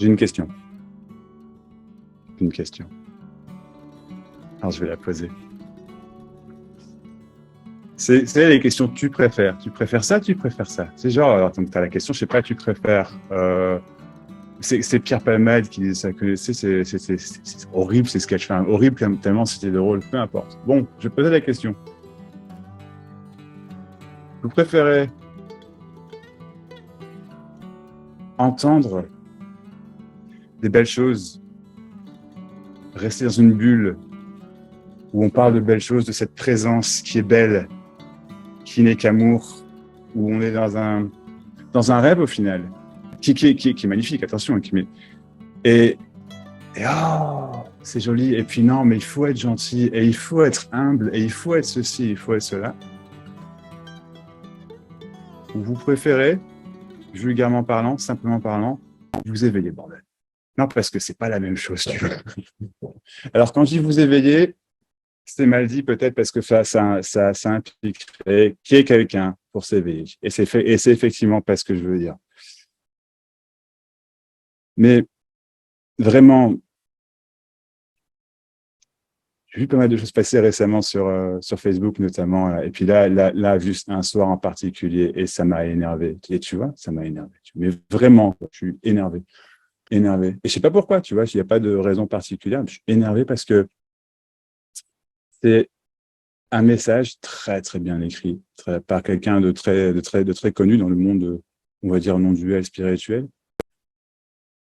J'ai une question. Une question. Alors, je vais la poser. C'est les questions que tu préfères. Tu préfères ça, tu préfères ça. C'est genre, alors, donc, tu as la question, je sais pas, tu préfères. C'est Pierre Palmade qui dit ça, que c'est horrible, ces sketchs. Enfin, horrible, tellement c'était drôle, peu importe. Bon, je vais poser la question. Vous préférez entendre des belles choses, rester dans une bulle où on parle de belles choses, de cette présence qui est belle, qui n'est qu'amour, où on est dans un rêve au final, qui est magnifique, attention, et oh, c'est joli, et puis non, mais il faut être gentil, et il faut être humble, et il faut être ceci, il faut être cela. Ou vous préférez, vulgairement parlant, simplement parlant, vous éveiller, bordel. Non, parce que c'est pas la même chose, tu vois. Alors, quand je dis vous éveiller, c'est mal dit peut-être parce que ça impliquerait qu'il y ait quelqu'un pour s'éveiller. Et c'est effectivement pas ce que je veux dire. Mais vraiment, j'ai vu pas mal de choses passer récemment sur Facebook notamment. Et puis là, juste un soir en particulier, et ça m'a énervé. Et tu vois, ça m'a énervé. Mais vraiment, je suis énervé. Énervé. Et je sais pas pourquoi, tu vois, il n'y a pas de raison particulière. Je suis énervé parce que c'est un message très, très bien écrit par quelqu'un de très connu dans le monde, on va dire, non duel spirituel,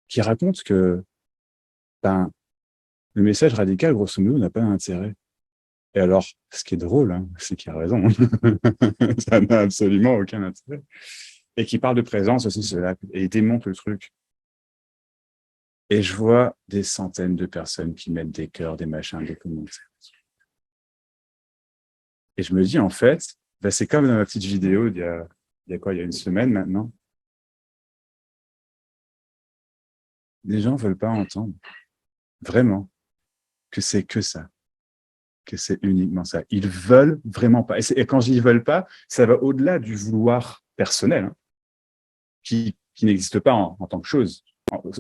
qui raconte que ben, le message radical, grosso modo, n'a pas d'intérêt. Et alors, ce qui est drôle, hein, c'est qu'il a raison. Ça n'a absolument aucun intérêt. Et qui parle de présence aussi, cela, et il démonte le truc. Et je vois des centaines de personnes qui mettent des cœurs, des machins, des commentaires. Et je me dis, en fait, ben, c'est comme dans ma petite vidéo il y a une semaine maintenant. Les gens veulent pas entendre, vraiment, que c'est que ça, que c'est uniquement ça. Ils veulent vraiment pas. Et quand je dis ils veulent pas, ça va au-delà du vouloir personnel, hein, qui n'existe pas en tant que chose.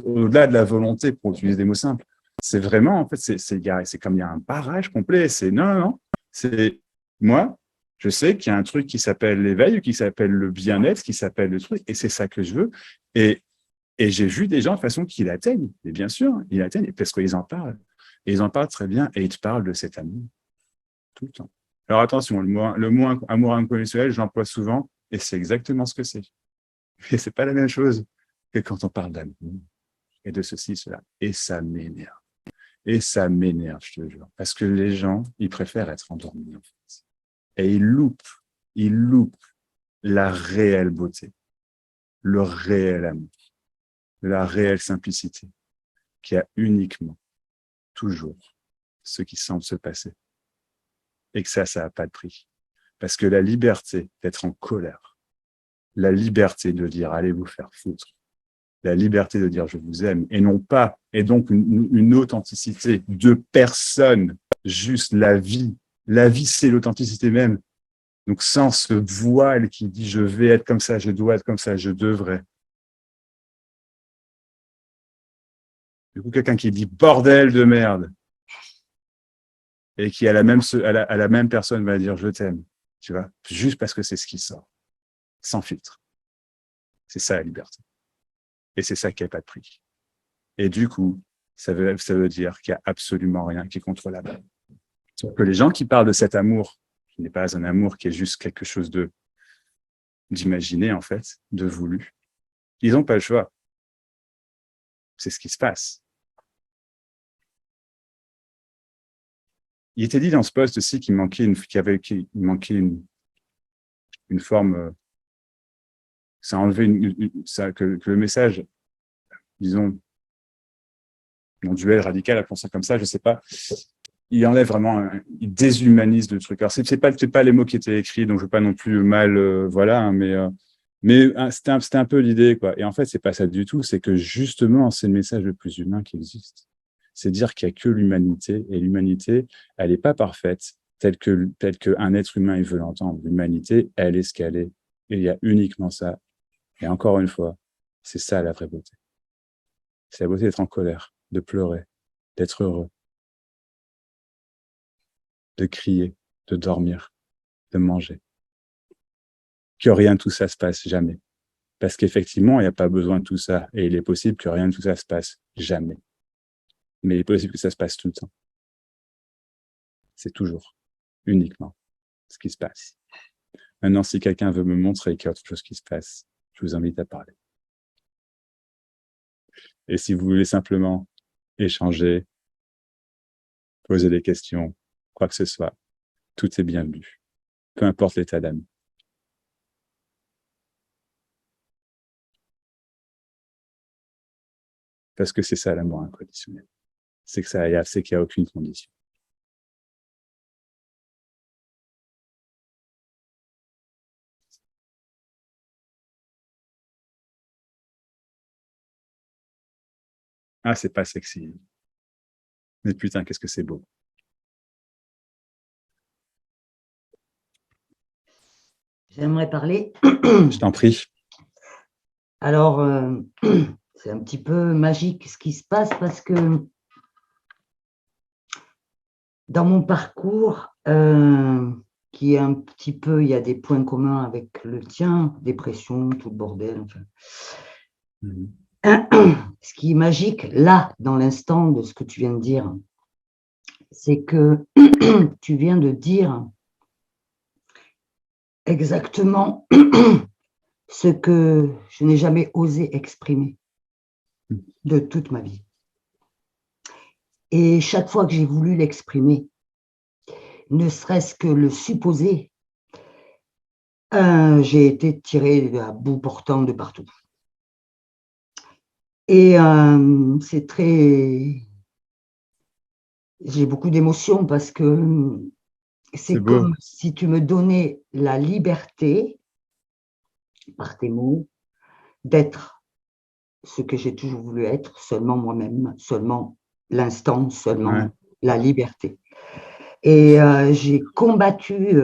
Au-delà de la volonté, pour utiliser des mots simples. C'est vraiment, en fait, c'est comme il y a un barrage complet. C'est non. C'est moi, je sais qu'il y a un truc qui s'appelle l'éveil, qui s'appelle le bien-être, qui s'appelle le truc, et c'est ça que je veux. Et j'ai vu des gens de façon qui l'atteignent. Et bien sûr, ils l'atteignent parce qu'ils en parlent. Et ils en parlent très bien et ils te parlent de cet amour tout le temps. Alors attention, le mot amour inconditionnel, j'emploie souvent et c'est exactement ce que c'est. Et c'est pas la même chose que quand on parle d'amour et de ceci, cela. Et ça m'énerve. Et ça m'énerve, je te jure. Parce que les gens, ils préfèrent être endormis, en fait. Et ils loupent la réelle beauté, le réel amour, la réelle simplicité qui a uniquement, toujours, ce qui semble se passer. Et que ça n'a pas de prix. Parce que la liberté d'être en colère, la liberté de dire allez vous faire foutre, la liberté de dire je vous aime, et non pas, et donc une authenticité de personne, juste la vie. La vie, c'est l'authenticité même. Donc sans ce voile qui dit je vais être comme ça, je dois être comme ça, je devrais. Du coup, quelqu'un qui dit bordel de merde, et qui à la même personne va dire je t'aime, tu vois, juste parce que c'est ce qui sort, sans filtre. C'est ça la liberté. Et c'est ça qui n'a pas de prix. Et du coup, ça veut dire qu'il n'y a absolument rien qui est contrôlable. Que les gens qui parlent de cet amour, qui n'est pas un amour, qui est juste quelque chose d'imaginé en fait, de voulu, ils n'ont pas le choix. C'est ce qui se passe. Il était dit dans ce post aussi qu'il manquait une forme, ça enlevait que le message, disons, non duel radical, appelons ça comme ça, je sais pas, il enlève vraiment, il déshumanise le truc. Alors c'est pas les mots qui étaient écrits, donc je veux pas non plus mal, voilà, hein, mais c'était un peu l'idée, quoi. Et en fait, c'est pas ça du tout, c'est que justement, c'est le message le plus humain qui existe. C'est dire qu'il y a que l'humanité, et l'humanité, elle est pas parfaite, telle que un être humain il veut l'entendre. L'humanité, elle est ce qu'elle est, et il y a uniquement ça. Et encore une fois, c'est ça la vraie beauté. C'est la beauté d'être en colère, de pleurer, d'être heureux, de crier, de dormir, de manger. Que rien de tout ça se passe jamais. Parce qu'effectivement, il n'y a pas besoin de tout ça. Et il est possible que rien de tout ça se passe jamais. Mais il est possible que ça se passe tout le temps. C'est toujours, uniquement, ce qui se passe. Maintenant, si quelqu'un veut me montrer qu'il y a autre chose qui se passe, je vous invite à parler. Et si vous voulez simplement échanger, poser des questions, quoi que ce soit, tout est bienvenu. Peu importe l'état d'âme. Parce que c'est ça l'amour inconditionnel. C'est qu'il n'y a aucune condition. Ah, c'est pas sexy. Mais putain, qu'est-ce que c'est beau. J'aimerais parler. Je t'en prie. Alors, c'est un petit peu magique ce qui se passe parce que dans mon parcours, qui est un petit peu, il y a des points communs avec le tien, dépression, tout le bordel, enfin. Ce qui est magique, là, dans l'instant de ce que tu viens de dire, c'est que tu viens de dire exactement ce que je n'ai jamais osé exprimer de toute ma vie. Et chaque fois que j'ai voulu l'exprimer, ne serait-ce que le supposer, j'ai été tirée à bout portant de partout. Et c'est très... J'ai beaucoup d'émotions parce que c'est comme si tu me donnais la liberté, par tes mots, d'être ce que j'ai toujours voulu être, seulement moi-même, seulement l'instant, seulement la liberté. Et j'ai combattu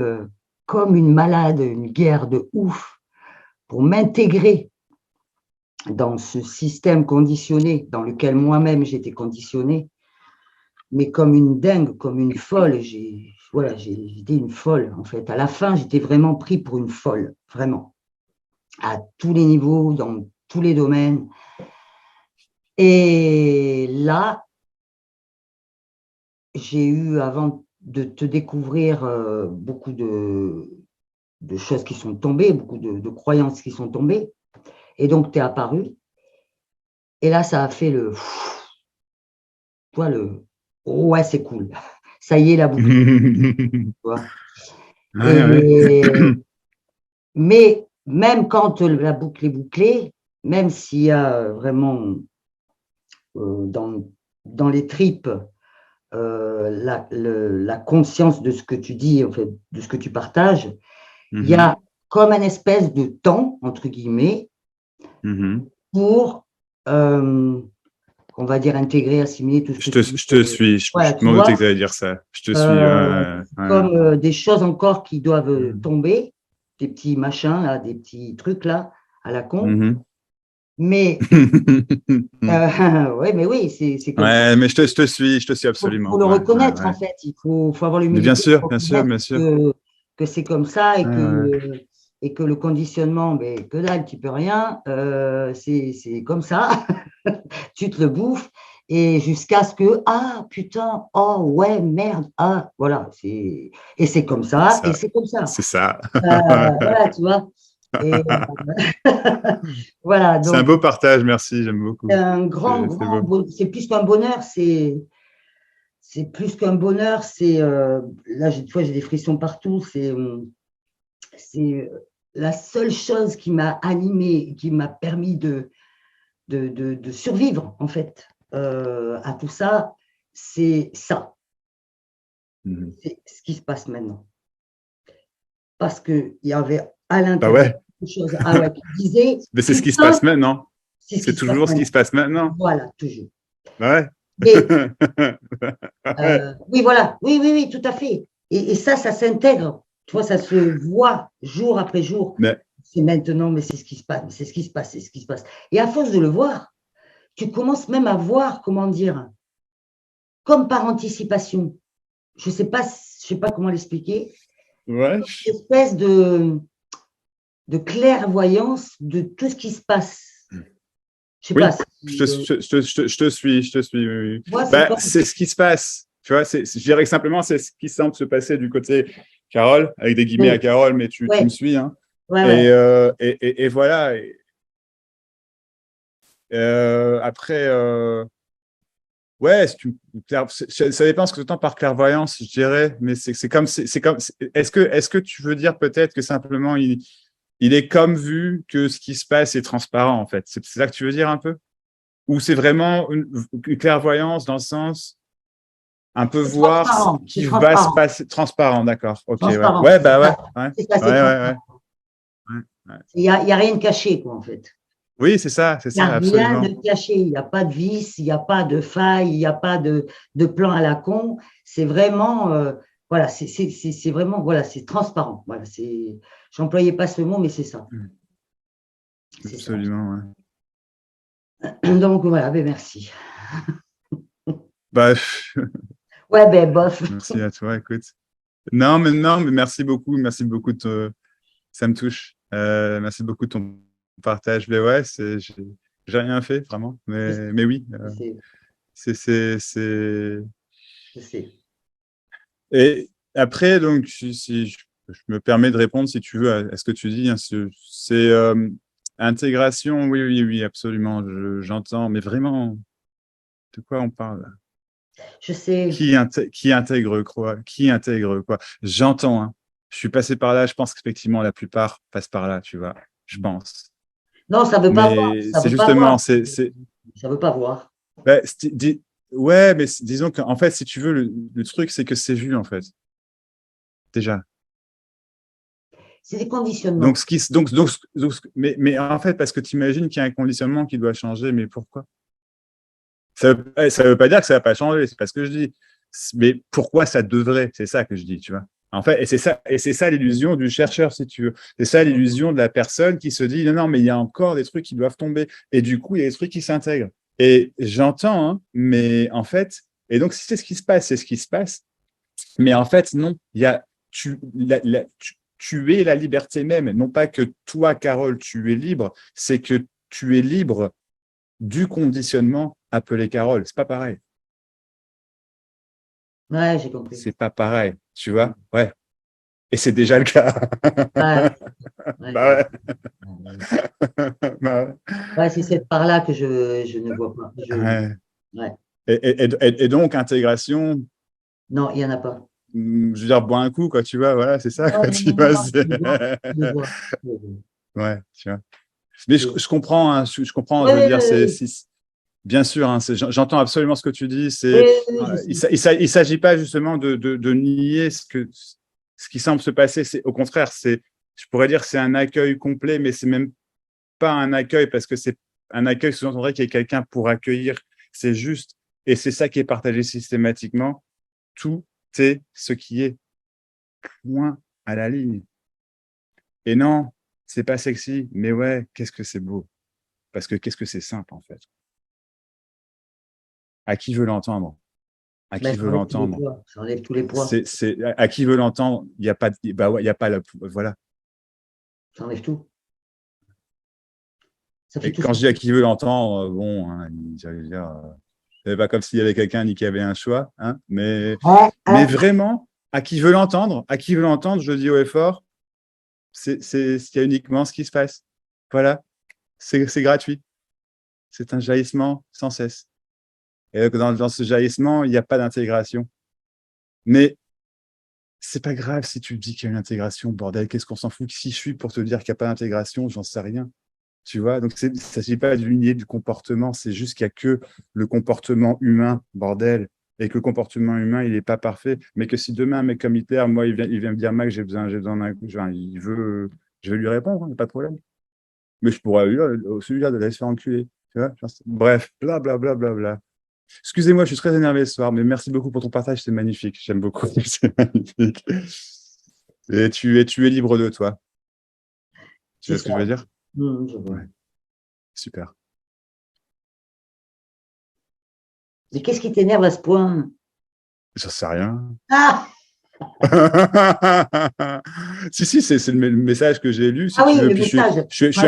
comme une malade, une guerre de ouf pour m'intégrer dans ce système conditionné dans lequel moi-même j'étais conditionnée, mais comme une dingue, comme une folle. J'étais une folle en fait. À la fin, j'étais vraiment pris pour une folle, vraiment, à tous les niveaux, dans tous les domaines. Et là, j'ai eu, avant de te découvrir, beaucoup de choses qui sont tombées, beaucoup de croyances qui sont tombées. Et donc, tu es apparu. Et là, ça a fait ouais, c'est cool. Ça y est, la boucle. Mais même quand la boucle est bouclée, même s'il y a vraiment dans les tripes la conscience de ce que tu dis, en fait, de ce que tu partages, il y a comme un espèce de temps, entre guillemets, pour, on va dire, intégrer, assimiler tout ce que tu dis. Je te suis, je m'en doutais que tu allais dire ça. Je te suis. Comme des choses encore qui doivent tomber, des petits machins, là, des petits trucs là, à la con. Mais, ouais, mais oui, c'est comme ça. Mais je te suis absolument. Il faut le reconnaître, en fait. Il faut avoir l'humilité. Bien sûr, bien sûr. Que c'est comme ça et que le conditionnement, que dalle, tu peux rien, c'est comme ça. Tu te le bouffes et jusqu'à ce que, ah, putain, oh, ouais, merde, ah, voilà. Et c'est comme ça, et c'est comme ça. C'est ça. Voilà, tu vois. Et, voilà, c'est un beau partage, merci, j'aime beaucoup. C'est plus qu'un bonheur, c'est plus qu'un bonheur, c'est là, j'ai des frissons partout, c'est la seule chose qui m'a animée, qui m'a permis de survivre, en fait, à tout ça, c'est ça. C'est ce qui se passe maintenant. Parce qu'il y avait à l'intérieur quelque chose qui disait… Mais c'est ce qui se passe maintenant. C'est toujours ce qui se passe maintenant. Voilà, toujours. Ouais. Oui, voilà. Oui, tout à fait. Et ça s'intègre. Tu vois, ça se voit jour après jour. C'est maintenant, mais c'est ce qui se passe, c'est ce qui se passe. Et à force de le voir, tu commences même à voir, comment dire, comme par anticipation. Je sais pas comment l'expliquer. Ouais. Une espèce de clairvoyance de tout ce qui se passe. Je sais pas. Oui, je te suis, je te suis. Oui, oui. Moi, c'est Bah, comme. c'est ce qui se passe. Tu vois, je dirais que simplement, c'est ce qui semble se passer du côté Carole, avec des guillemets à Oui, Carole, mais tu me ouais, suis. Hein. ouais, ouais. Et voilà. Après, ouais, ça dépend ce que tu entends par clairvoyance, je dirais, mais est-ce que tu veux dire peut-être que simplement il est comme vu que ce qui se passe est transparent, en fait? C'est ça que tu veux dire un peu? Ou c'est vraiment une clairvoyance dans le sens un peu C'est voir ce transparent, c'est qui va se transparent, passer transparent, d'accord. Ok, ouais. transparent. Ouais, bah ouais. Ouais, C'est ça, c'est ouais, ouais, transparent. ouais, ouais. Il y a rien de caché, quoi, en fait. Oui, c'est Il n'y a ça, rien absolument. de caché, il n'y a pas de vis, il n'y a pas de faille, il n'y a pas de plan à la con. C'est vraiment, voilà, c'est vraiment, voilà, c'est transparent. Voilà, j'employais pas ce mot, mais c'est ça. C'est ça. Absolument, Donc, voilà, ben merci. ouais. Bah, Ouais, ben bof. merci à toi, écoute. Non, mais merci beaucoup ça me touche. Merci beaucoup de ton partage. Mais ouais, j'ai rien fait, vraiment. Je sais, Mais oui, je sais, c'est. je sais. Et après, donc, si je me permets de répondre, si tu veux, à ce que tu dis, hein, c'est intégration, oui, absolument, j'entends, mais vraiment, de quoi on parle là? Je sais. Qui intègre quoi? Qui intègre quoi? J'entends, hein. Je suis passé par là, je pense qu'effectivement, la plupart passent par là, tu vois, je pense. Non, ça veut pas voir, Mais ça c'est veut pas voir, justement, ça veut pas voir. bah, ouais, mais disons qu'en fait, si tu veux, le truc, c'est que c'est vu, en fait, déjà. C'est des conditionnements. Mais en fait, parce que tu imagines qu'il y a un conditionnement qui doit changer, mais pourquoi? Ça veut pas dire que ça va pas changer, c'est pas ce que je dis. Mais pourquoi ça devrait? C'est ça que je dis, tu vois. En fait, et c'est ça l'illusion du chercheur, si tu veux. C'est ça l'illusion de la personne qui se dit, non, mais il y a encore des trucs qui doivent tomber. Et du coup, il y a des trucs qui s'intègrent. Et j'entends, hein, mais en fait, et donc, si c'est ce qui se passe, c'est ce qui se passe. Mais en fait, non, il y a, tu es la liberté même. Non pas que toi, Carole, tu es libre, c'est que tu es libre du conditionnement appelé Carole. C'est pas pareil. Ouais, j'ai compris. C'est pas pareil, tu vois? Ouais. Et c'est déjà le cas. Ouais, ouais, Bah ouais. ouais. Bah ouais. Ouais, c'est cette part-là que je ne vois pas. Ouais. Ouais. Et donc, intégration, Non, il n'y en a pas. je veux dire, bois un coup, quoi, tu vois, voilà, c'est ça, Non, quoi, non, tu non, non, vois. non, je le vois. Je le vois. Je le vois. Ouais, tu vois. Mais je comprends, hein, je comprends, Oui, je veux oui, dire, oui, bien sûr, hein, j'entends absolument ce que tu dis. oui, oui, oui, je sais. Il s'agit pas justement de nier ce qui semble se passer. Au contraire, je pourrais dire, c'est un accueil complet, mais c'est même pas un accueil parce que c'est un accueil sous-entendrait qu'il y a quelqu'un pour accueillir. C'est juste, et c'est ça qui est partagé systématiquement. Tout est ce qui est, point à la ligne. Et non, c'est pas sexy, mais ouais, qu'est-ce que c'est beau. Parce que qu'est-ce que c'est simple en fait. À qui veut l'entendre? À Ben, qui ça veut enlève tous les l'entendre? poids. Ça enlève tous les poids. À qui veut l'entendre? Il n'y a pas, bah ouais, il y a pas voilà. Ça enlève tout. Ça fait Et tout quand je dis à sortir. qui veut l'entendre, bon, hein, j'allais dire, c'est pas comme s'il y avait quelqu'un ni qu'il y avait un choix, hein, Ouais, mais vraiment, à qui veut l'entendre, je le dis haut et fort, il y a uniquement ce qui se passe. Voilà, c'est gratuit. C'est un jaillissement sans cesse. Et donc, dans ce jaillissement, il n'y a pas d'intégration. Mais c'est pas grave si tu dis qu'il y a une intégration, bordel, qu'est-ce qu'on s'en fout? Si je suis pour te dire qu'il n'y a pas d'intégration, j'en sais rien. Tu vois, donc il ne s'agit pas de nier du comportement, c'est juste qu'il n'y a que le comportement humain, bordel, et que le comportement humain, il n'est pas parfait, mais que si demain, un mec comme Hitler, moi, il vient me dire, Mac, j'ai besoin d'un coup, il veut, je vais lui répondre, hein, pas de problème. Mais je pourrais lui aussi lui dire de la se faire enculer. Tu vois. Bref, blablabla. Bla, bla, bla, bla. Excusez-moi, je suis très énervé ce soir, mais merci beaucoup pour ton partage, c'est magnifique, j'aime beaucoup, c'est magnifique. Et tu es libre de toi. Tu c'est vois ce ça. que je veux dire? Je vois. Ouais, super. Mais qu'est-ce qui t'énerve à ce point? J'en sais rien. Ah, Si, c'est le message que j'ai lu, si ah tu oui, veux. le Puis message.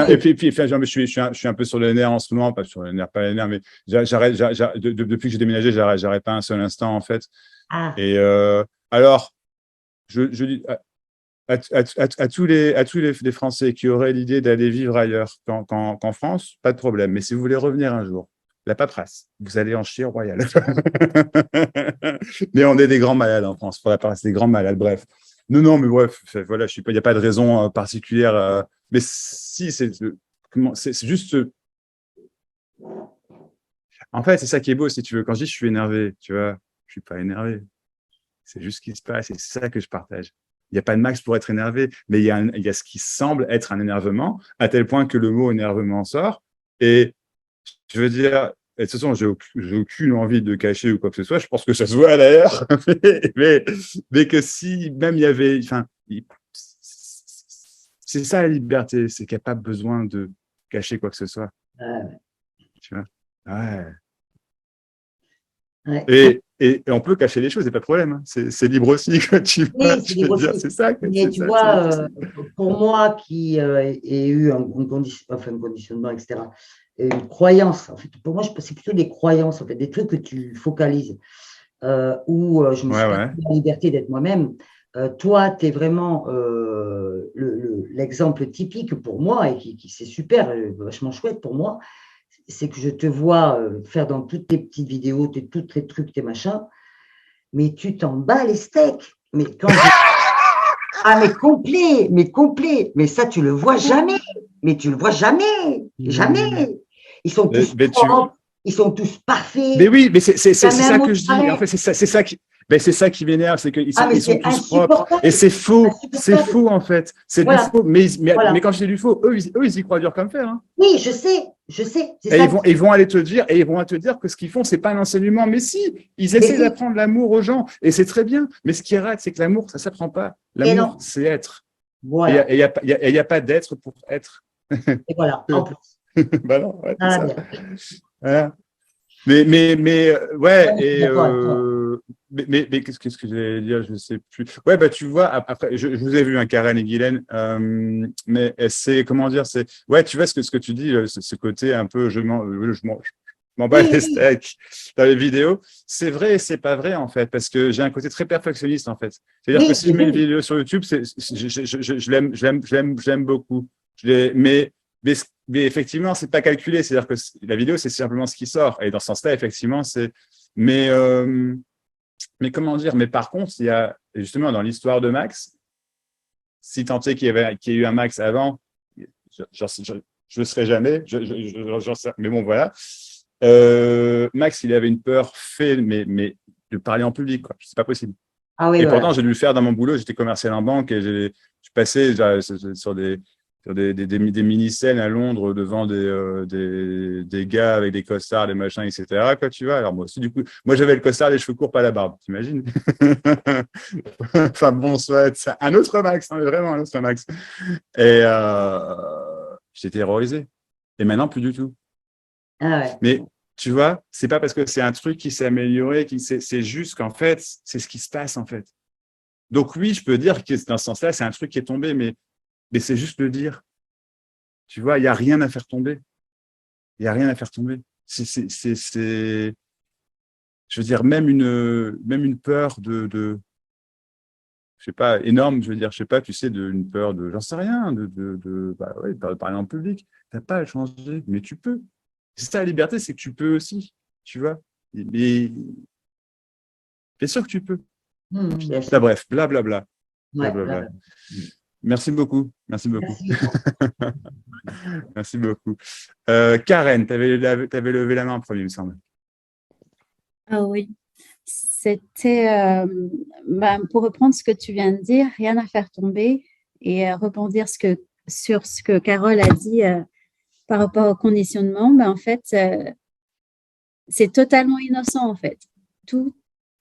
et Oui. puis enfin, je suis un peu sur les nerfs en ce moment, pas sur les nerfs, pas les nerfs, mais depuis que j'ai déménagé, j'arrête pas un seul instant, en fait. Ah, Et alors, je dis à tous les Français qui auraient l'idée d'aller vivre ailleurs qu'en France, pas de problème. Mais si vous voulez revenir un jour, la paperasse, vous allez en chier royal. Mais on est des grands malades en France. Pour la paperasse, des grands malades. Bref. Non, mais bref, voilà, il n'y a pas de raison particulière. Mais si, c'est juste. En fait, c'est ça qui est beau, si tu veux. Quand je dis je suis énervé, tu vois, je suis pas énervé. C'est juste ce qui se passe et c'est ça que je partage. Il n'y a pas de max pour être énervé, mais il y a ce qui semble être un énervement, à tel point que le mot énervement sort. Et je veux dire, de toute façon, j'ai aucune envie de cacher ou quoi que ce soit. Je pense que ça se voit d'ailleurs. mais que si même il y avait. Enfin, c'est ça la liberté, c'est qu'il n'y a pas besoin de cacher quoi que ce soit. Tu vois? Ouais. ouais. Et on peut cacher les choses, c'est pas de problème. Hein. C'est libre aussi, quoi, tu vois. Oui, c'est Je veux libre dire, aussi. c'est ça, Mais c'est tu ça, c'est vois, la possibilité. pour moi qui ai eu un conditionnement, etc., et une croyance, en fait, pour moi, c'est plutôt des croyances, en fait, des trucs que tu focalises, où je me Ouais, suis pas ouais. donné la liberté d'être moi-même. Toi, tu es vraiment l'exemple typique pour moi, et qui c'est super, vachement chouette pour moi, c'est que je te vois faire dans toutes tes petites vidéos, tous tes trucs, tes machins, mais tu t'en bats les steaks. Mais quand je ah, mais complet, mais complet. Mais ça, tu le vois jamais. Mais tu le vois jamais. Jamais. Ils sont tous Mais propres. Ils sont tous mais parfaits. oui, mais c'est Jamais un ça mot que de je dis. En fait, travers. c'est ça qui m'énerve, c'est Ah, mais ils sont c'est tous propres. Et insupportable. c'est Insupportable. faux en fait. C'est du Voilà. faux. Mais Voilà. quand je dis du faux, eux, ils y croient dur comme fer. Hein. Oui, je sais. Je sais. C'est Et ça. ils vont aller te dire, et ils vont te dire que ce qu'ils font, c'est pas un enseignement. Mais si, ils Mais essaient si. d'apprendre l'amour aux gens, et c'est très bien. Mais ce qui est rate, c'est que l'amour, ça s'apprend pas. Et L'amour, non. c'est être. Et Voilà. il y a pas d'être pour être. Et voilà. En plus. Bah non, ouais, c'est Ah, ça. bien. Voilà. Ouais, Ouais, je suis d'accord avec toi. mais qu'est-ce que j'allais dire, je sais plus. Ouais, bah tu vois, après, je vous ai vu, un Karen et Guylaine, mais c'est, comment dire, ouais, tu vois ce que tu dis, ce côté un peu, je m'en bats Oui, les oui. steaks dans les vidéos. C'est vrai et c'est pas vrai, en fait, parce que j'ai un côté très perfectionniste, en fait. C'est-à-dire que Oui, si j'ai je mets une vu. vidéo sur YouTube, je l'aime beaucoup. Mais effectivement, c'est pas calculé. C'est-à-dire que la vidéo, c'est simplement ce qui sort. Et dans ce sens-là, effectivement, c'est. Mais, euh, mais comment dire? Mais par contre, il y a justement dans l'histoire de Max, si tant est qu'il y ait eu un Max avant, je ne le serai jamais. Mais bon, voilà. Max, il avait une peur mais de parler en public, quoi. C'est pas possible. Ah oui, Et voilà. pourtant, j'ai dû le faire dans mon boulot. J'étais commercial en banque et je passais sur des mini-scènes à Londres devant des gars avec des costards, des machins, etc. Quoi, tu vois. Alors moi aussi, du coup, moi j'avais le costard, les cheveux courts, pas la barbe, t'imagines? Enfin bon, c'est un autre Max, hein, vraiment un autre Max. Et j'étais terrorisé. Et maintenant, plus du tout. Ah ouais. Mais tu vois, c'est pas parce que c'est un truc qui s'est amélioré, c'est juste qu'en fait, c'est ce qui se passe en fait. Donc oui, je peux dire que dans ce sens-là, c'est un truc qui est tombé, mais c'est juste le dire. Tu vois, il n'y a rien à faire tomber. Il n'y a rien à faire tomber. Je veux dire, même une peur je sais pas, énorme, je veux dire, je sais pas, tu sais, une peur j'en sais rien, bah ouais, de parler en public. Tu n'as pas à le changer, mais tu peux. C'est ça la liberté, c'est que tu peux aussi, tu vois. Mais bien sûr que tu peux. Bien Là, sûr. bref, blablabla. Ouais, Blablabla. là. Merci beaucoup. Merci beaucoup. Merci. Merci beaucoup. Karen, tu avais levé la main en premier, il me semble. Ah oui, c'était, pour reprendre ce que tu viens de dire, rien à faire tomber et rebondir sur ce que Carole a dit par rapport au conditionnement, en fait, c'est totalement innocent en fait.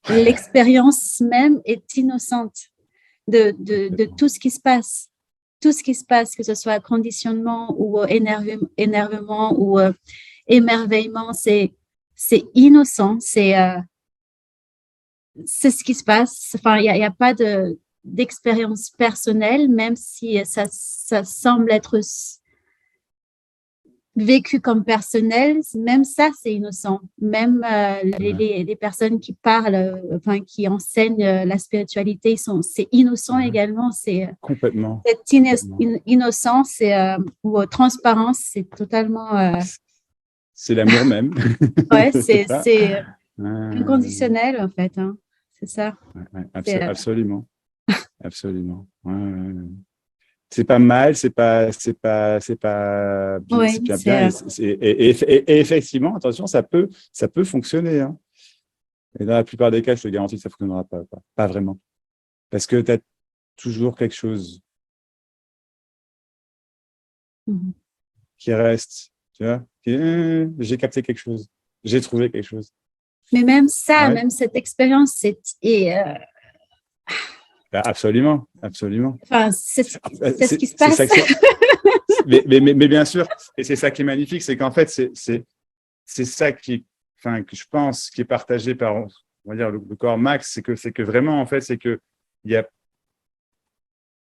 L'expérience même est innocente de tout ce qui se passe. Tout ce qui se passe, que ce soit conditionnement ou énervement ou émerveillement, c'est c'est innocent, c'est ce qui se passe. Enfin, il y a pas d'expérience personnelle, même si ça semble être vécu comme personnel, même ça, c'est innocent. Même les personnes qui parlent, enfin, qui enseignent la spiritualité, c'est innocent également. Complètement. Cette innocence ou transparence, c'est totalement. C'est l'amour même. Ouais, C'est ça. c'est inconditionnel, en fait. Hein. C'est ça. Absolument. Absolument. C'est pas mal, c'est pas bien, Oui, c'est bien. Et effectivement, attention, ça peut fonctionner. Hein. Et dans la plupart des cas, je te garantis que ça ne fonctionnera pas vraiment. Parce que tu as toujours quelque chose qui reste, tu vois. J'ai capté quelque chose, j'ai trouvé quelque chose. Mais même ça, même cette expérience, absolument. Enfin, c'est ce qui se passe. Mais bien sûr, et c'est ça qui est magnifique, c'est qu'en fait, c'est ça que je pense qui est partagé par, on va dire, le corps max, c'est que vraiment, en fait, c'est que il y a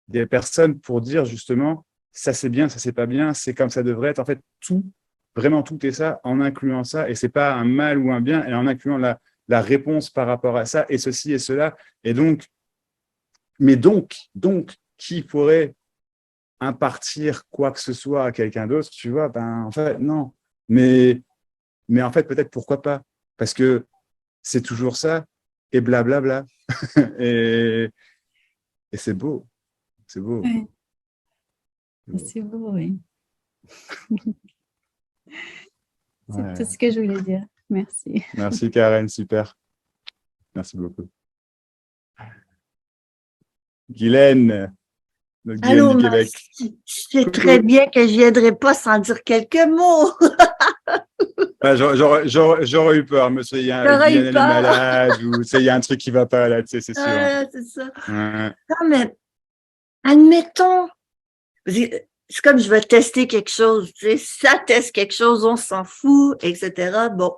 des personnes pour dire justement, ça c'est bien, ça c'est pas bien, c'est comme ça devrait être. En fait, vraiment tout est ça, en incluant ça, et c'est pas un mal ou un bien, et en incluant la réponse par rapport à ça, et ceci et cela. Et donc, qui pourrait impartir quoi que ce soit à quelqu'un d'autre, tu vois, en fait, non. Mais en fait, peut-être pourquoi pas, parce que c'est toujours ça, et blablabla. et c'est beau. C'est beau. Ouais. C'est beau, oui. C'est tout ce que je voulais dire. Merci. Merci, Karen, super. Merci beaucoup. Guylaine, notre Guylaine du Québec. C'est très bien que je viendrai pas sans dire quelques mots. J'aurais eu peur, monsieur. Guylaine, elle est malade, ou il y a un truc qui va pas là, tu sais, c'est sûr. C'est ça. Non, mais admettons, c'est comme je vais tester quelque chose, tu sais, si ça teste quelque chose, on s'en fout, etc. Bon,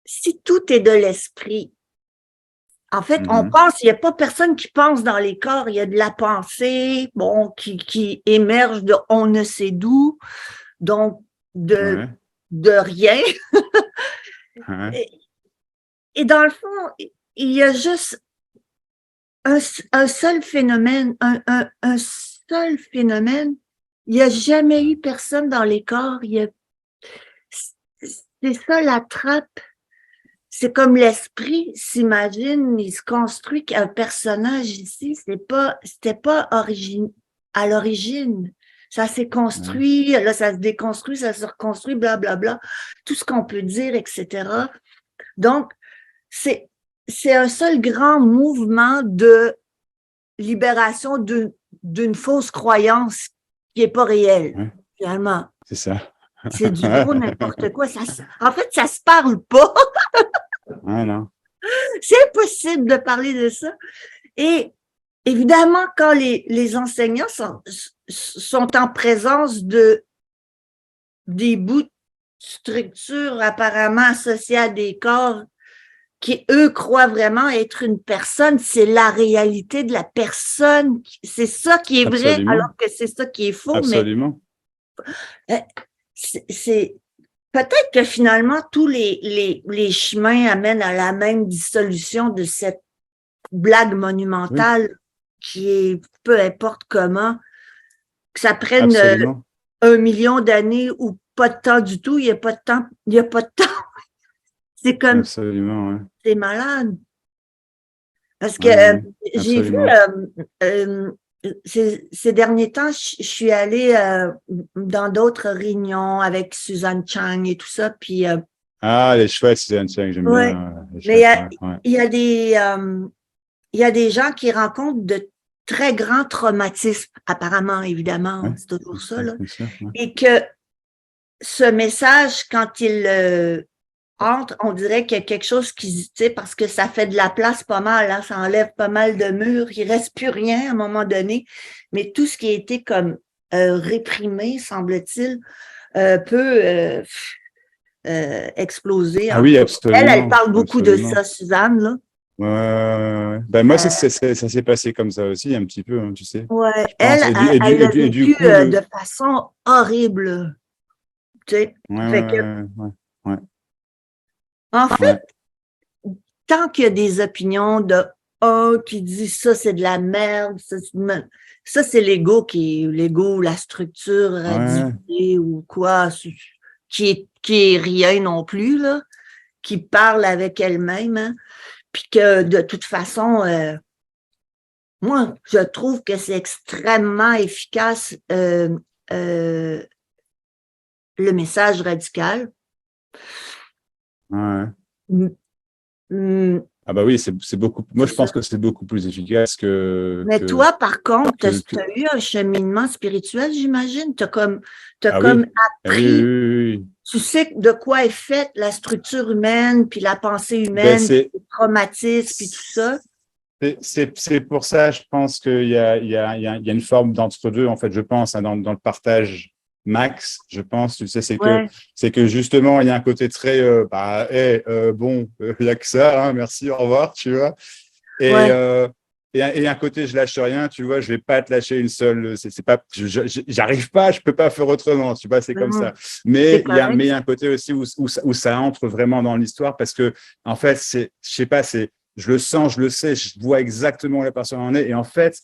si tout est de l'esprit, en fait, on pense, il n'y a pas personne qui pense dans les corps, il y a de la pensée, bon, qui émerge de on ne sait d'où, donc de rien. Et dans le fond, il y a juste un seul phénomène, un seul phénomène. Il n'y a jamais eu personne dans les corps. C'est ça la trappe. C'est comme l'esprit s'imagine, il se construit qu'un personnage ici, c'était pas à l'origine. Ça s'est construit, là, ça se déconstruit, ça se reconstruit, blablabla. Tout ce qu'on peut dire, etc. Donc, c'est un seul grand mouvement de libération d'une fausse croyance qui n'est pas réelle, finalement. C'est ça. C'est du gros n'importe quoi. En fait, ça se parle pas. Non. C'est impossible de parler de ça. Et évidemment, quand les enseignants sont en présence des bouts de structure apparemment associés à des corps qui, eux, croient vraiment être une personne, c'est la réalité de la personne. C'est ça qui est vrai, alors que c'est ça qui est faux. Absolument. Mais c'est peut-être que finalement, tous les chemins amènent à la même dissolution de cette blague monumentale qui est, peu importe comment, que ça prenne 1 million d'années ou pas de temps du tout, il n'y a pas de temps. C'est comme, c'est malade. Parce que j'ai vu, ces derniers temps, je suis allée dans d'autres réunions avec Suzanne Chang et tout ça, puis... elle est chouette, Suzanne Chang, j'aime bien. Mais il y a des gens qui rencontrent de très grands traumatismes, apparemment, évidemment, c'est toujours ça, là. Et que ce message, quand il entre, on dirait qu'il y a quelque chose qui, tu sais, parce que ça fait de la place pas mal, hein, ça enlève pas mal de murs, il reste plus rien à un moment donné, mais tout ce qui a été comme réprimé, semble-t-il, peut explosé. Ah oui, absolument. Elle parle beaucoup absolument. de ça, Suzanne, là. Ben, moi, ça s'est passé comme ça aussi, un petit peu, hein, tu sais. Ouais, Je pense. elle l'a Et du vécu coup, de façon horrible, tu sais. Fait que, ouais, en fait, ouais. tant qu'il y a des opinions de un qui dit ça, c'est de la merde, ça c'est l'ego, la structure Ouais. divisée ou quoi, qui est rien non plus, là, qui parle avec elle-même, hein, puis que de toute façon, moi, je trouve que c'est extrêmement efficace le message radical. Ouais. Mm, mm, Ah bah oui, c'est beaucoup. Moi, c'est je pense ça. que c'est beaucoup plus efficace Mais toi, par contre, tu que- as eu un cheminement spirituel, j'imagine. Tu as Ah comme oui. Ah oui, appris, oui, oui. tu sais de quoi est faite la structure humaine, puis la pensée Ben humaine, puis le traumatisme, puis tout ça. c'est pour ça, je pense qu'il y a une forme d'entre-deux, en fait, je pense, hein, dans le partage max, je pense, tu sais, Ouais, c'est que justement, il y a un côté très, bon, il n'y a que ça, hein, merci, au revoir, tu vois. Et, ouais, euh, et un côté, je lâche rien, tu vois, je vais pas te lâcher une seule, c'est pas, j'arrive pas, je peux pas faire autrement, tu vois, c'est comme ça. c'est Mais il correct. y a un côté aussi où ça entre vraiment dans l'histoire parce que, en fait, je sais pas, je le sens, je le sais, je vois exactement où la personne en est. Et en fait,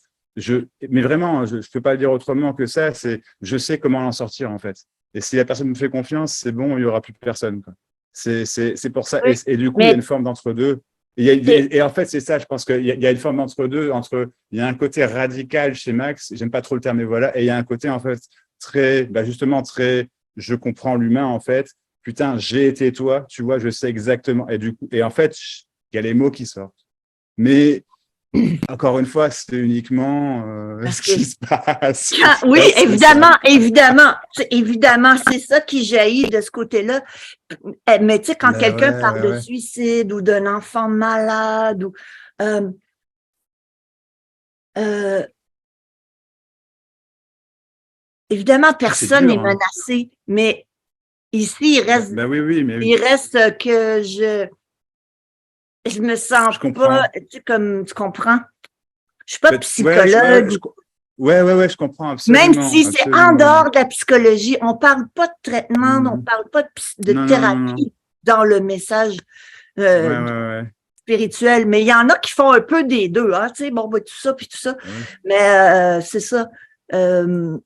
mais vraiment, je peux pas le dire autrement que ça, je sais comment en sortir, en fait. Et si la personne me fait confiance, c'est bon, il y aura plus personne, quoi. C'est pour ça. Oui. Et du coup, il y a une Mais forme d'entre-deux. Et en fait, c'est ça, je pense qu'il y a une forme d'entre-deux, il y a un côté radical chez Max, j'aime pas trop le terme, mais voilà, et il y a un côté, en fait, très, justement, très, je comprends l'humain, en fait, putain, j'ai été toi, tu vois, je sais exactement, et du coup, et en fait, il y a les mots qui sortent. Mais, encore une fois, c'est uniquement parce ce que qui se passe. oui, C'est ça. évidemment, c'est ça qui jaillit de ce côté-là. Mais tu sais, quand Ben quelqu'un ouais, parle ouais, de ouais. suicide ou d'un enfant malade ou euh, euh, évidemment, Ah, c'est personne n'est dur, hein. menacé, mais ici, Ben oui, oui, mais oui. il reste que je me sens Je pas, comprends. tu sais, comme tu comprends. Je suis pas Ouais, psychologue, je comprends même absolument, si c'est en absolument. dehors de la psychologie. On parle pas de traitement, on Mhm. parle pas de Non, non, non, non. thérapie dans le message Ouais, euh, ouais, spirituel, mais il y en a qui font un peu des deux, hein, tu sais, bon, ben, tout ça, puis tout ça. ouais. Mais c'est ça. Euh,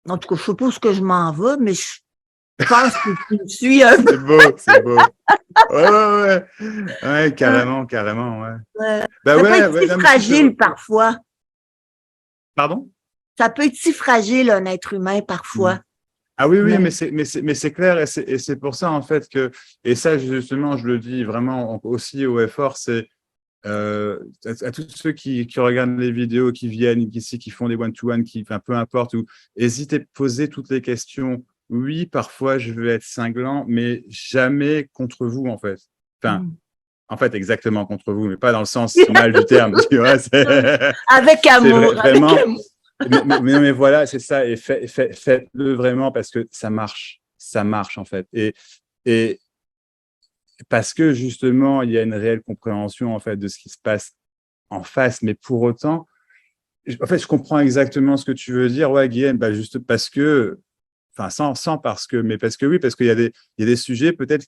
en tout cas, je sais pas où ce que je m'en vais, mais je pense que je suis un peu C'est beau, c'est beau. Ouais, ouais, ouais. Ouais, carrément, carrément, ouais. Bah ça peut ouais, être ouais, si non, mais fragile parfois. pardon? Ça peut être si fragile, un être humain, Mhm. parfois. Ah oui, oui, Mais mais c'est clair, et c'est pour ça, en fait, et ça, justement, je le dis vraiment aussi au effort, c'est à tous ceux qui regardent les vidéos, qui viennent ici, qui font des one-to-one, enfin, peu importe, hésitez, posez toutes les questions. Oui, parfois, je veux être cinglant, mais jamais contre vous, en fait. Enfin, en fait, exactement contre vous, mais pas dans le sens mal du terme, tu vois. avec C'est amour, avec vraiment, amour. non, mais voilà, c'est ça, et faites-le vraiment parce que ça marche, en fait. Et parce que justement, il y a une réelle compréhension, en fait, de ce qui se passe en face, mais pour autant, en fait, je comprends exactement ce que tu veux dire, ouais, Guillaume, juste parce que, enfin, sans parce que, mais parce que oui, parce qu'il y a des sujets peut-être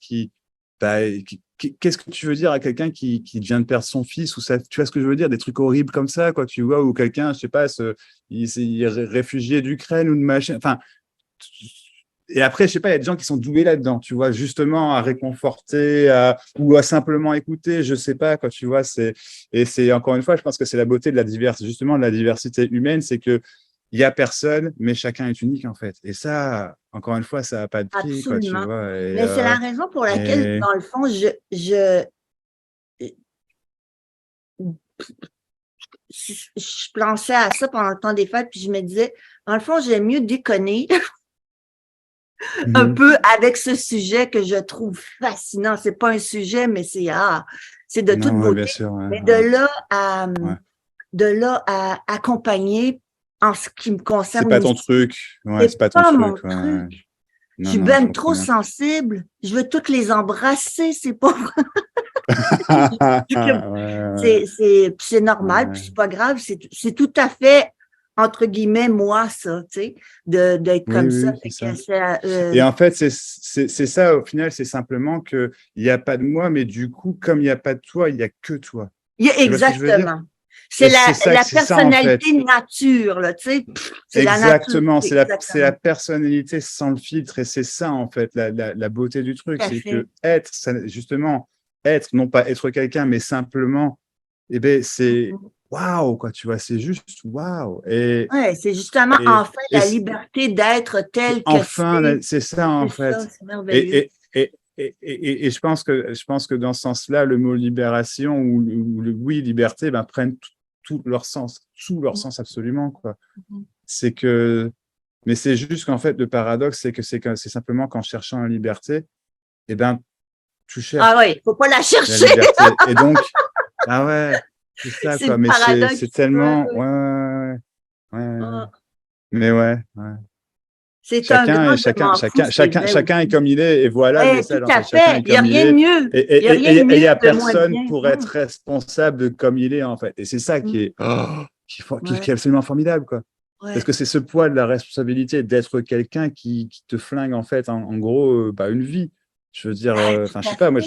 qu'est-ce que tu veux dire à quelqu'un qui vient de perdre son fils ou ça, tu vois ce que je veux dire, des trucs horribles comme ça, quoi, tu vois, ou quelqu'un, je sais pas, il est réfugié d'Ukraine ou de machin, enfin, et après, je sais pas, il y a des gens qui sont doués là-dedans, tu vois, justement à réconforter ou à simplement écouter, je sais pas, quoi, tu vois, et c'est encore une fois, je pense que c'est la beauté de justement de la diversité humaine, c'est que il y a personne, mais chacun est unique en fait. Et ça, encore une fois, ça n'a pas de prix, quoi, tu Absolument. vois. Mais c'est la raison pour laquelle, Et dans le fond, je planchais à ça pendant le temps des fêtes, puis je me disais, dans le fond, j'aime mieux déconner un Mhm. peu avec ce sujet que je trouve fascinant. C'est pas un sujet, mais c'est de toute Non, ouais, bien beauté. sûr, ouais, Mais ouais, ouais. de là à accompagner, en ce qui me C'est concerne pas ton ici, truc, ouais, c'est c'est pas ton pas mon truc, ouais, ouais. truc. Je Non, suis non, ben je trop comprends bien. sensible. Je veux toutes les embrasser, c'est pas vrai. Ouais, C'est normal, puis ouais. c'est pas grave. C'est tout à fait, entre guillemets, moi, ça, tu sais, d'être Oui, comme ça. oui, c'est Fait que ça. ça, Et en fait, c'est ça, au final, c'est simplement qu'il n'y a pas de moi, mais du coup, comme il n'y a pas de toi, il n'y a que toi. Tu vois ce que je veux dire? exactement. Et c'est ça, La c'est ça, en fait. personnalité nature, là, tu sais. C'est la nature. Exactement, c'est la Exactement. personnalité sans le filtre, et c'est ça, en fait, la beauté du truc, Tout à c'est fait. que être, justement, être, non pas être quelqu'un, mais simplement, eh ben, c'est waouh, quoi, tu vois, c'est juste waouh. Ouais, c'est justement, Et, enfin, et la liberté d'être tel que enfin, c'est ça, en c'est fait. ça, c'est merveilleux. Et, et je pense que dans ce sens-là, le mot libération ou le oui, liberté, ben, prennent tout leur sens absolument, quoi. C'est que, mais c'est juste qu'en fait, le paradoxe, c'est simplement qu'en cherchant la liberté, eh ben, tu Ah cherches oui, faut pas la la chercher. liberté. Et donc, ah ouais, c'est ça, C'est quoi. le Mais paradoxe. c'est Ouais, tellement, ouais. ouais. Ah, Mais ouais. c'est un grand je m'en fous, c'est vrai Chacun est aussi. comme il est. Et voilà le Ouais, tout message, en à fait. Chacun fait. est Il n'y a comme il rien de est. mieux. Et Il n'y a rien de il mieux y a de moins personne bien. pour être responsable de comme il est, en fait. Et c'est ça Mm. qui Ouais, est absolument formidable, quoi. Parce ouais. que c'est ce poids de la responsabilité d'être quelqu'un qui te flingue, en fait, en gros, bah, une vie. Je veux dire, Ben, enfin, tout je à sais pas, moi, fait.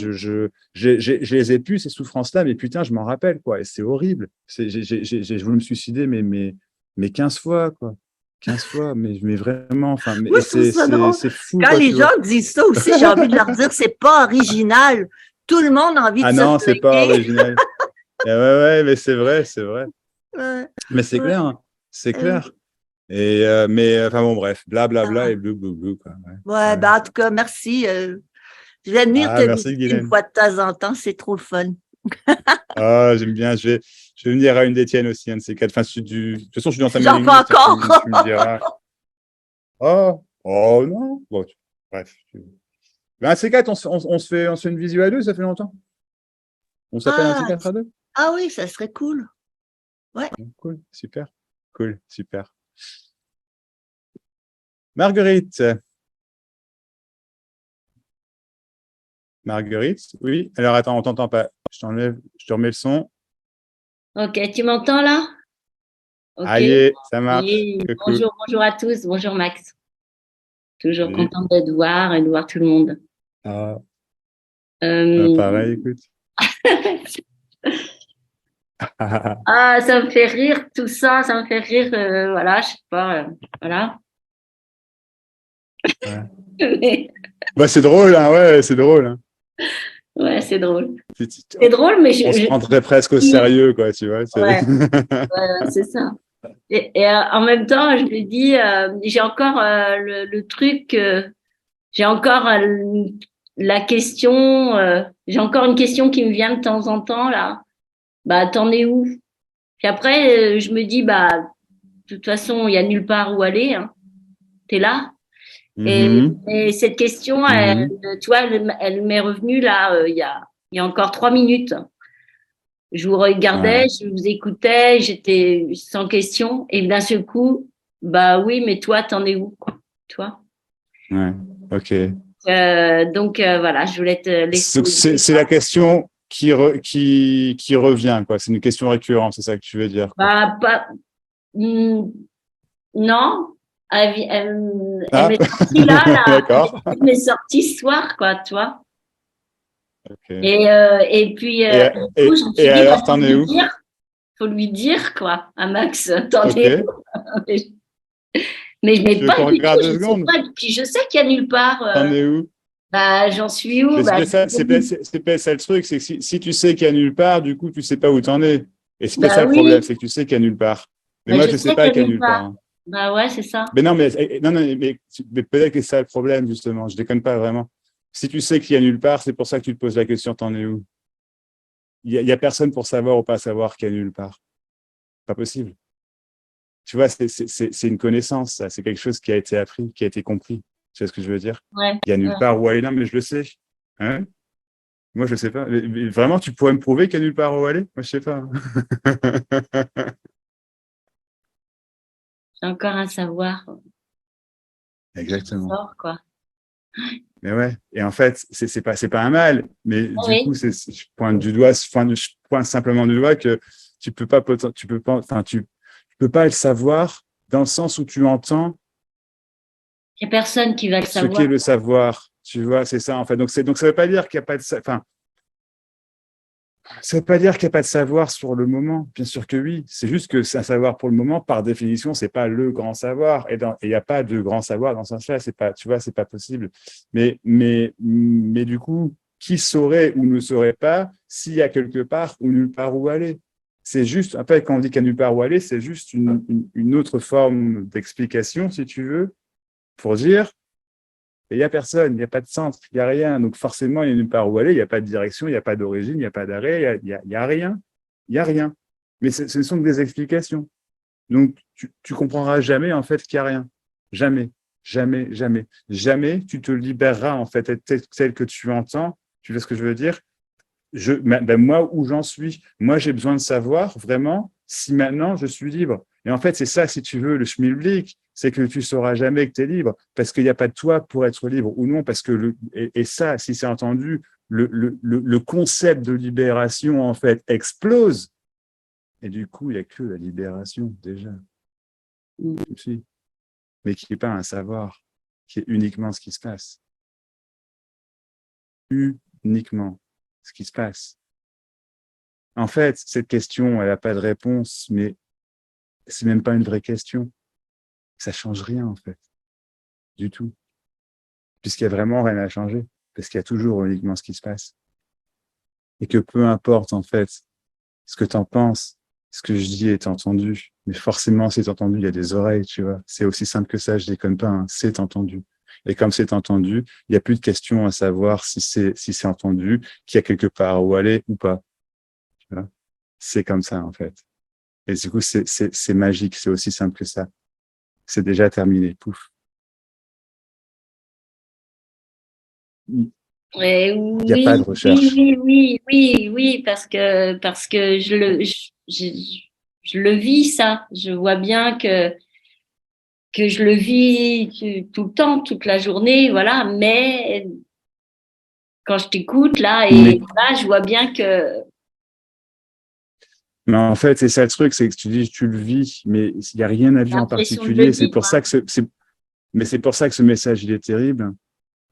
je les ai pu, ces souffrances-là, mais putain, je m'en rappelle, quoi. Et c'est horrible. J'ai voulu me suicider, mais 15 fois, quoi. 15 fois, mais vraiment, enfin, Moi, je trouve ça drôle. c'est fou, Quand quoi, les tu gens vois. disent ça aussi, j'ai envie de leur dire, c'est pas original. Tout le monde a envie de Ah se non, c'est pas flinguer. original. Ouais, mais c'est vrai, c'est vrai. Ouais, Mais c'est ouais, clair, hein. C'est euh, clair. Et, enfin bon, bref, blablabla et blou, quoi. ouais, Ouais. ben, en tout cas, merci. Je vais venir Ah, te merci, visiter une Guylaine. fois de temps en temps, c'est trop le fun. Ah, j'aime bien. Je vais venir à une des tiennes aussi, un de ces quatre. Enfin, de toute façon, je suis dans ta Si j'en mailing fais list, hein, encore. tu me diras. Oh non. Bon, bref. Ben, un de ces quatre, on se fait une visio à deux, ça fait longtemps. On s'appelle un de ces Ah, quatre à deux. ah oui, ça serait cool. Ouais. Cool, super. Cool, super. Marguerite. Marguerite, oui. Alors attends, on t'entend pas. Je te remets le son. Ok, tu m'entends là? Ok. Aïe, ça marche. Oui, Coucou. bonjour, bonjour à tous. Bonjour Max. Toujours Salut. contente de te voir et de voir tout le monde. Ah, Euh, pareil, écoute. Ah, ça me fait rire tout ça, ça me fait rire. Voilà, je sais pas, voilà. Ouais. Mais, Bah, c'est drôle, hein, ouais, c'est drôle. Hein. ouais, c'est drôle. Tu- tu- tu- C'est drôle, mais On se prendrait presque au sérieux, quoi, tu vois. ouais, c'est ça. Et en même temps, je me dis, j'ai encore le truc, j'ai encore la question, j'ai encore une question qui me vient de temps en temps là. Bah, t'en es où? Puis après, je me dis, bah, de toute façon, il y a nulle part où aller, hein. T'es là. Mhm, Et cette question, elle, mhm. tu vois, elle m'est revenue là, il y a encore 3 minutes. Je vous regardais, Ouais, je vous écoutais, j'étais sans question. Et d'un seul coup, bah oui, mais toi, t'en es où? Toi? ouais, ok. Donc voilà, je voulais te laisser. C'est la question qui revient, quoi. C'est une question récurrente, c'est ça que tu veux dire, quoi. Bah, pas, hmm, non, elle Ah, m'est sortie là, d'accord. elle m'est sortie ce soir, quoi, tu vois. Ok. Et puis, du coup, je me Et suis dit, bah, alors, t'en es où? faut lui dire, quoi, à Max, t'en Ok. es où? Mais je n'ai Tu veux pas qu'on du tout, regarde deux je sais secondes? pas, puis je sais qu'il y a nulle part, T'en es où? bah, j'en suis où? Bah, C'est pas ça le truc, c'est que si tu sais qu'il y a nulle part, du coup, tu sais pas où t'en es. Et c'est peut-être ça bah le problème, oui, c'est que tu sais qu'il y a nulle part. Mais bah, moi, je je sais sais pas qu'il y qu'il a y a nulle nulle part. part. Hein. Bah ouais, c'est ça. Mais non, mais peut-être que c'est ça le problème, justement. Je déconne pas vraiment. Si tu sais qu'il y a nulle part, c'est pour ça que tu te poses la question, t'en es où? Il y a personne pour savoir ou pas savoir qu'il y a nulle part. Pas possible. Tu vois, c'est une connaissance, ça. C'est quelque chose qui a été appris, qui a été compris. Tu vois ce que je veux dire? Ouais, Il y a ouais. nulle part où aller, non, mais je le sais. Hein? Moi, je sais pas. Mais vraiment, tu pourrais me prouver qu'il y a nulle part où aller? Moi, je sais pas. J'ai encore un savoir qui Exactement. sort, quoi. Mais ouais. Et en fait, c'est pas un mal. Mais du Oui. coup, je pointe du doigt, je pointe simplement du doigt que tu peux pas le savoir dans le sens où tu entends Il n'y a personne qui va le ce qu'est savoir. le savoir. Tu vois, c'est ça, en fait. Donc ça veut pas dire qu'il n'y a pas de, enfin, ça veut pas dire qu'il n'y a pas de savoir sur le moment. Bien sûr que oui. C'est juste que c'est un savoir pour le moment, par définition, c'est pas le grand savoir. Et il n'y a pas de grand savoir dans ce sens-là. C'est pas, tu vois, c'est pas possible. Mais du coup, qui saurait ou ne saurait pas s'il y a quelque part ou nulle part où aller? C'est juste, après, quand on dit qu'il y a nulle part où aller, c'est juste une autre forme d'explication, si tu veux, pour dire et il n'y a personne, il n'y a pas de centre, il n'y a rien. Donc forcément, il y a nulle part où aller, il n'y a pas de direction, il n'y a pas d'origine, il n'y a pas d'arrêt, il y a rien. Il n'y a rien. Mais ce ne sont que des explications. Donc tu comprendras jamais en fait qu'il n'y a rien. Jamais, jamais, jamais. Jamais tu te libéreras en fait tel que tu entends. Tu vois ce que je veux dire? Moi, où j'en suis, moi, j'ai besoin de savoir vraiment si maintenant je suis libre. Et en fait, c'est ça, si tu veux, le schmilblick, c'est que tu sauras jamais que tu es libre, parce qu'il n'y a pas de toi pour être libre ou non, parce que et ça, si c'est entendu, le concept de libération, en fait, explose. Et du coup, il n'y a que la libération, déjà. Si. Mais qui n'est pas un savoir, qui est uniquement ce qui se passe. Uniquement ce qui se passe. En fait, cette question, elle n'a pas de réponse, mais c'est même pas une vraie question. Ça change rien, en fait, du tout. Puisqu'il y a vraiment rien à changer. Parce qu'il y a toujours uniquement ce qui se passe. Et que peu importe, en fait, ce que tu en penses, ce que je dis est entendu. Mais forcément, c'est entendu, il y a des oreilles, tu vois. C'est aussi simple que ça, je déconne pas, hein. C'est entendu. Et comme c'est entendu, il n'y a plus de question à savoir si c'est entendu, qu'il y a quelque part où aller ou pas. Tu vois. C'est comme ça, en fait. Et du coup, c'est magique, c'est aussi simple que ça. C'est déjà terminé, pouf. Il n'y a pas de Oui, oui, recherche. oui, oui, oui, oui, parce que je le vis ça. Je vois bien que je le vis tout le temps, toute la journée, voilà. Mais quand je t'écoute là et Mais, là, je vois bien que mais en fait, c'est ça le truc, c'est que tu dis tu le vis, mais il n'y a rien à j'ai vivre en l'impression de le particulier. C'est vivre. pour ça que mais c'est pour ça que ce message, il est terrible,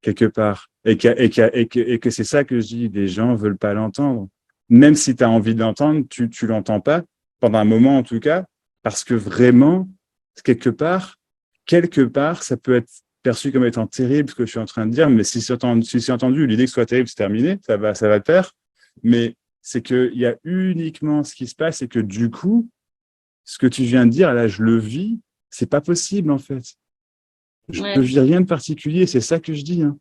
quelque part. Et que c'est ça que je dis, des gens veulent pas l'entendre. Même si tu as envie de l'entendre, tu l'entends pas, pendant un moment en tout cas, parce que vraiment, quelque part, ça peut être perçu comme étant terrible ce que je suis en train de dire, mais si c'est entendu, l'idée que ce soit terrible, c'est terminé, ça va le faire. Mais c'est qu'il y a uniquement ce qui se passe et que du coup, ce que tu viens de dire, là, je le vis, c'est pas possible en fait. Je Ouais. ne vis rien de particulier, c'est ça que je dis. Hein.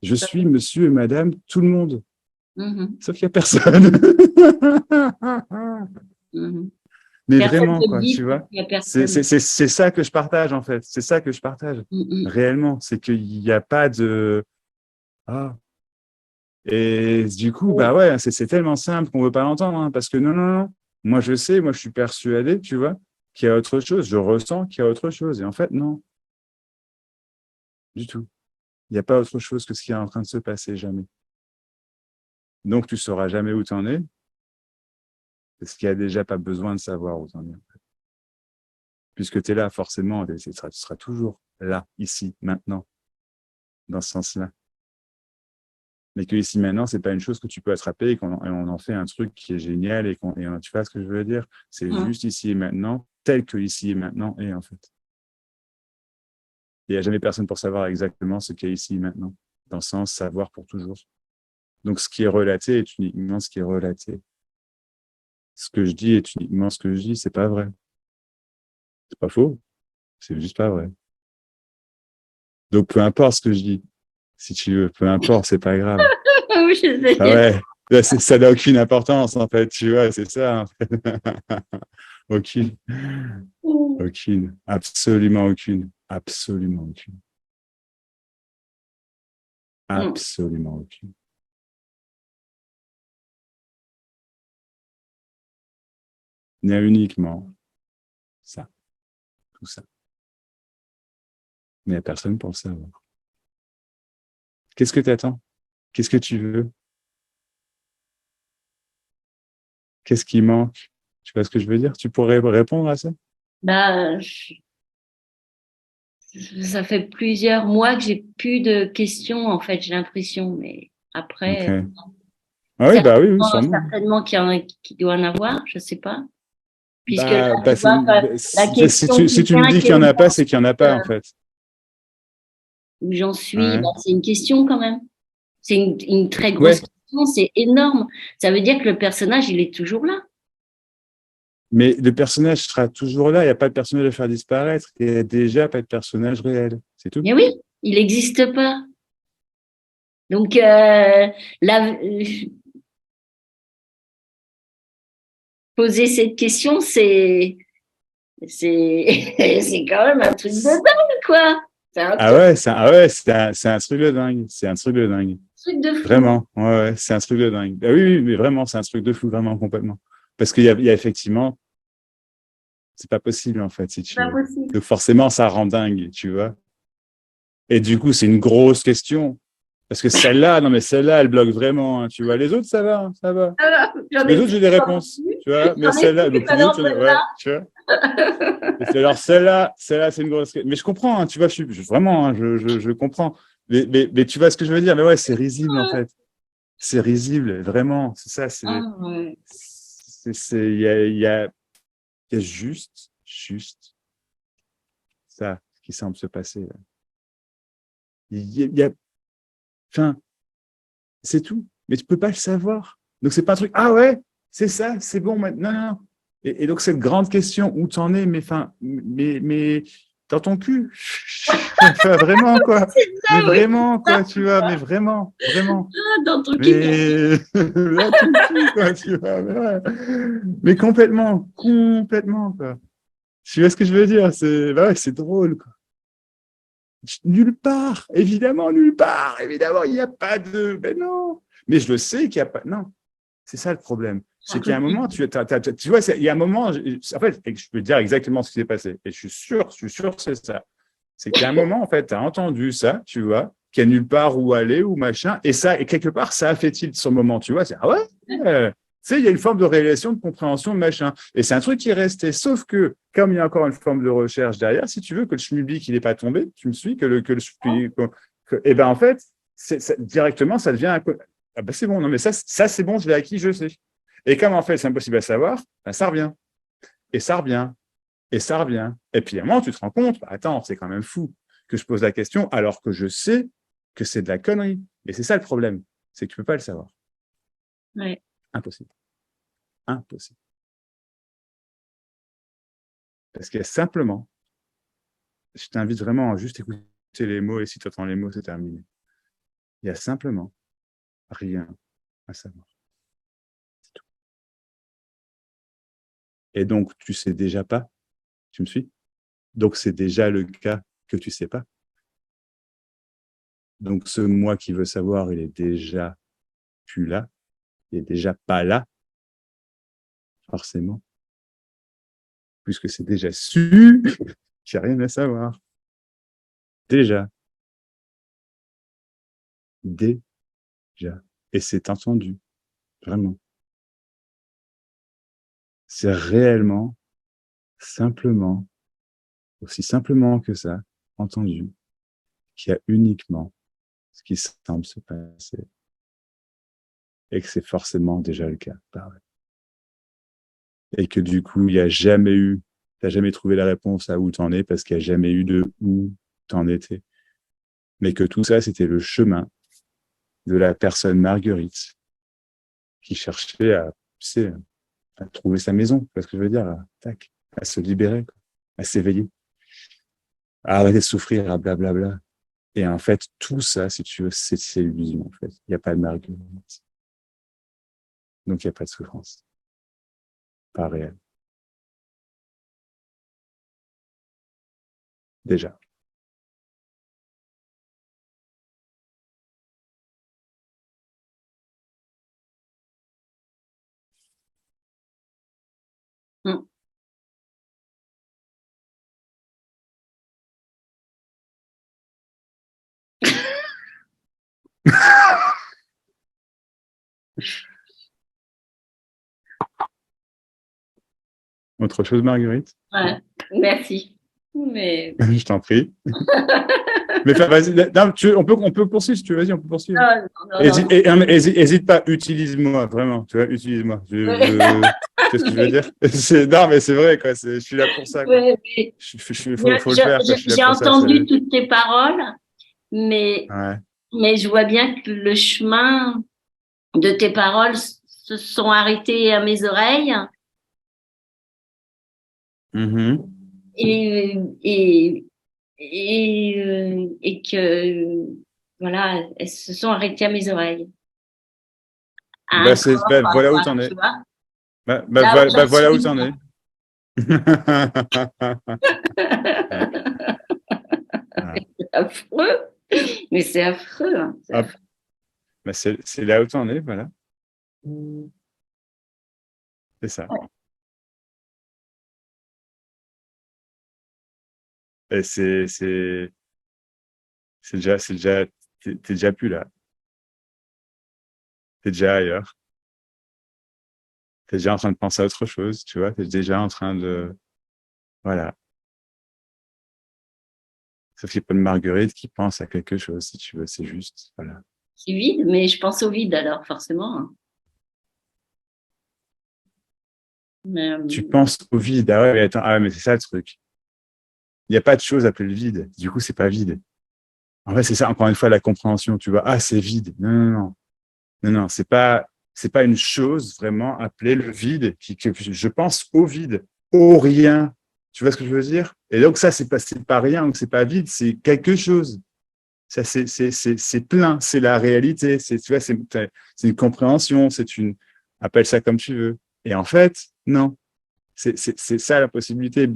Je suis monsieur et madame, tout le monde, Mhm, sauf qu'il n'y a personne. mhm. Mais Personne vraiment, ne te quoi, dit tu qu'il vois. y a personne. C'est ça que je partage, en fait. C'est ça que je partage. Mhm, Réellement, c'est qu'il n'y a pas de... Ah. Et du coup, bah ouais, c'est tellement simple qu'on ne veut pas l'entendre, hein, parce que non, non, non. Moi, je sais, moi, je suis persuadé, tu vois, qu'il y a autre chose. Je ressens qu'il y a autre chose. Et en fait, non, du tout. Il n'y a pas autre chose que ce qui est en train de se passer, jamais. Donc, tu ne sauras jamais où tu en es, parce qu'il n'y a déjà pas besoin de savoir où tu en es. Puisque tu es là, forcément, tu seras toujours là, ici, maintenant, dans ce sens-là. Mais que ici, maintenant, c'est pas une chose que tu peux attraper et on en fait un truc qui est génial tu vois ce que je veux dire? C'est mhm. juste ici et maintenant, tel que ici et maintenant est, en fait. Il n'y a jamais personne pour savoir exactement ce qu'est ici et maintenant, dans le sens savoir pour toujours. Donc, ce qui est relaté est uniquement ce qui est relaté. Ce que je dis est uniquement ce que je dis, c'est pas vrai. C'est pas faux, c'est juste pas vrai. Donc, peu importe ce que je dis, si tu veux, peu importe, c'est pas grave. Oui, je sais Ah bien. ouais, ça n'a aucune importance, en fait, tu vois, c'est ça. En fait. Aucune, aucune, absolument aucune, absolument aucune, Mm. absolument aucune. Il y a uniquement ça, tout ça. Mais il n'y a personne pour le savoir. Qu'est-ce que tu attends? Qu'est-ce que tu veux? Qu'est-ce qui manque? Tu vois ce que je veux dire? Tu pourrais répondre à ça? Bah, ça fait plusieurs mois que j'ai plus de questions, en fait, j'ai l'impression, mais Ok. après, Ah oui, bah oui, oui, sûrement. certainement qu'il y en a qui doit en avoir, je sais pas. Puisque là, Bah, tu vois, la question si qui tu me vient, dis qu'il n'y en a pas, c'est qu'il n'y en a pas, en fait. où j'en suis, Ouais. bah, c'est une question quand même. C'est une très grosse Ouais. question, c'est énorme. Ça veut dire que le personnage, il est toujours là. Mais le personnage sera toujours là. Il n'y a pas de personnage à faire disparaître. Il n'y a déjà pas de personnage réel. C'est tout. Mais oui, il n'existe pas. Donc, là, poser cette question, c'est quand même un truc de dingue, quoi. C'est un Ah truc, ouais, c'est un truc de dingue. C'est un truc de dingue. truc de fou. Vraiment. Ouais, ouais, c'est un truc de dingue. Ah oui, oui, mais vraiment, c'est un truc de fou, vraiment, complètement. Parce il y a effectivement, c'est pas possible, en fait, si C'est tu pas veux. possible. Donc forcément, ça rend dingue, tu vois. Et du coup, c'est une grosse question. Parce que celle-là, non, mais celle-là, elle bloque vraiment, hein, tu vois. Les autres, ça va, hein, ça va. J'en Les ai autres, plus, j'ai des j'en ai réponses, plus. tu vois. Mais J'en ai celle-là, plus, donc les alors autres, ouais, celle-là. tu vois. Alors celle-là, c'est une grosse. Mais je comprends, hein, tu vois, vraiment, hein, je comprends. Mais tu vois ce que je veux dire. Mais ouais, c'est risible en fait. C'est risible, vraiment. C'est ça. Ah, ouais. Il y a juste ça qui semble se passer. Là. Il y a, enfin, c'est tout. Mais tu peux pas le savoir. Donc c'est pas un truc. Ah ouais, c'est ça, c'est bon maintenant. Non, non. Et donc cette grande question où t'en es, mais dans ton cul. Enfin, vraiment quoi. Mais Ah oui, vraiment quoi, tu vois. Mais vraiment, vraiment. dans ton cul. Mais dans ton cul quoi, tu vois. Mais, ouais. Mais complètement, complètement quoi. Tu vois ce que je veux dire? C'est bah ouais, c'est drôle quoi. Nulle part, évidemment, il n'y a pas de. Mais non. Mais je le sais qu'il n'y a pas. Non, c'est ça le problème. C'est C'est qu'il y a un moment, impossible. tu vois, il y a un moment, en fait, je peux te dire exactement ce qui s'est passé. Et je suis sûr que c'est ça. C'est qu'il y a un moment, en fait, tu as entendu ça, tu vois, qu'il n'y a nulle part où aller ou machin. Et ça, et quelque part, ça a fait tilt sur le moment, tu vois. C'est, ah ouais, tu sais, il y a une forme de révélation, de compréhension, de machin. Et c'est un truc qui est resté. Sauf que, comme il y a encore une forme de recherche derrière, si tu veux que le schmilblick, il n'est pas tombé, tu me suis, et ben, en fait, directement, ça devient un. Ah ben, c'est bon, non, mais ça c'est bon, je l'ai acquis, je sais. Et comme en fait, c'est impossible à savoir, ben, ça revient. Et ça revient. Et ça revient. Et puis à un moment, tu te rends compte, bah, attends, c'est quand même fou que je pose la question alors que je sais que c'est de la connerie. Et c'est ça le problème, c'est que tu ne peux pas le savoir. Ouais. Impossible. Impossible. Parce qu'il y a simplement, je t'invite vraiment à juste écouter les mots et si tu entends les mots, c'est terminé. Il y a simplement rien à savoir. C'est tout. Et donc, tu sais déjà pas, tu me suis? Donc, c'est déjà le cas que tu sais pas. Donc, ce moi qui veut savoir, il est déjà plus là, il est déjà pas là, forcément, puisque c'est déjà su qu'il n'y a rien à savoir. Déjà. Déjà. Et c'est entendu. Vraiment. C'est réellement, simplement, aussi simplement que ça, entendu, qu'il y a uniquement ce qui semble se passer. Et que c'est forcément déjà le cas. Pareil. Et que du coup, il n'y a jamais eu, tu n'as jamais trouvé la réponse à où tu en es parce qu'il n'y a jamais eu de où tu en étais. Mais que tout ça, c'était le chemin de la personne Marguerite qui cherchait à, tu sais, à trouver sa maison, parce que je veux dire, tac, à se libérer, quoi, à s'éveiller, à arrêter de souffrir, à blablabla. Et en fait, tout ça, si tu veux, c'est l'illusion, en fait. Il n'y a pas de Marguerite. Donc, il n'y a pas de souffrance. Pas réelle. Déjà. Mm. Autre chose, Marguerite? Ouais, merci. Mais Je t'en prie. Mais vas-y, non, on peut poursuivre si tu veux, vas-y, on peut poursuivre. non, non, non, non. Hésite pas, utilise-moi, vraiment, tu vois, utilise-moi. Ouais. Tu sais ce que je veux dire? Non, mais c'est vrai, quoi, je suis là pour ça, quoi. Ouais, mais Faut le faire, quoi, je suis là j'ai pour ça. entendu toutes tes paroles, mais, Ouais. mais je vois bien que le chemin de tes paroles se sont arrêtés à mes oreilles Mhm. et, et, et que, voilà, elles se sont arrêtées à mes oreilles. À un corps, Voilà où quoi, t'en es. tu vois. Là où Voilà, j'en voilà où suis. t'en es. Ouais, ouais. C'est affreux. Mais c'est affreux, hein, c'est Hop. affreux. C'est là où t'en es, voilà. C'est ça. Et t'es déjà plus là. T'es déjà ailleurs. T'es déjà en train de penser à autre chose, tu vois. T'es déjà en train de, voilà. Sauf qu'il n'y a pas de Marguerite qui pense à quelque chose, si tu veux. C'est juste, voilà. C'est vide, mais je pense au vide alors, forcément, hein. Mais, Tu penses au vide. Ah ouais, mais attends, ah ouais, mais c'est ça le truc. Il n'y a pas de chose appelée le vide. Du coup, c'est pas vide. En fait, c'est ça, encore une fois, la compréhension, tu vois. Ah, c'est vide. Non, non, non. Non, non, c'est pas une chose vraiment appelée le vide, que je pense au vide, au rien. Tu vois ce que je veux dire? Et donc, ça, c'est pas rien, ou c'est pas vide, c'est quelque chose. Ça, c'est plein, c'est la réalité. Tu vois, c'est une compréhension, appelle ça comme tu veux. Et en fait, non. C'est ça la possibilité.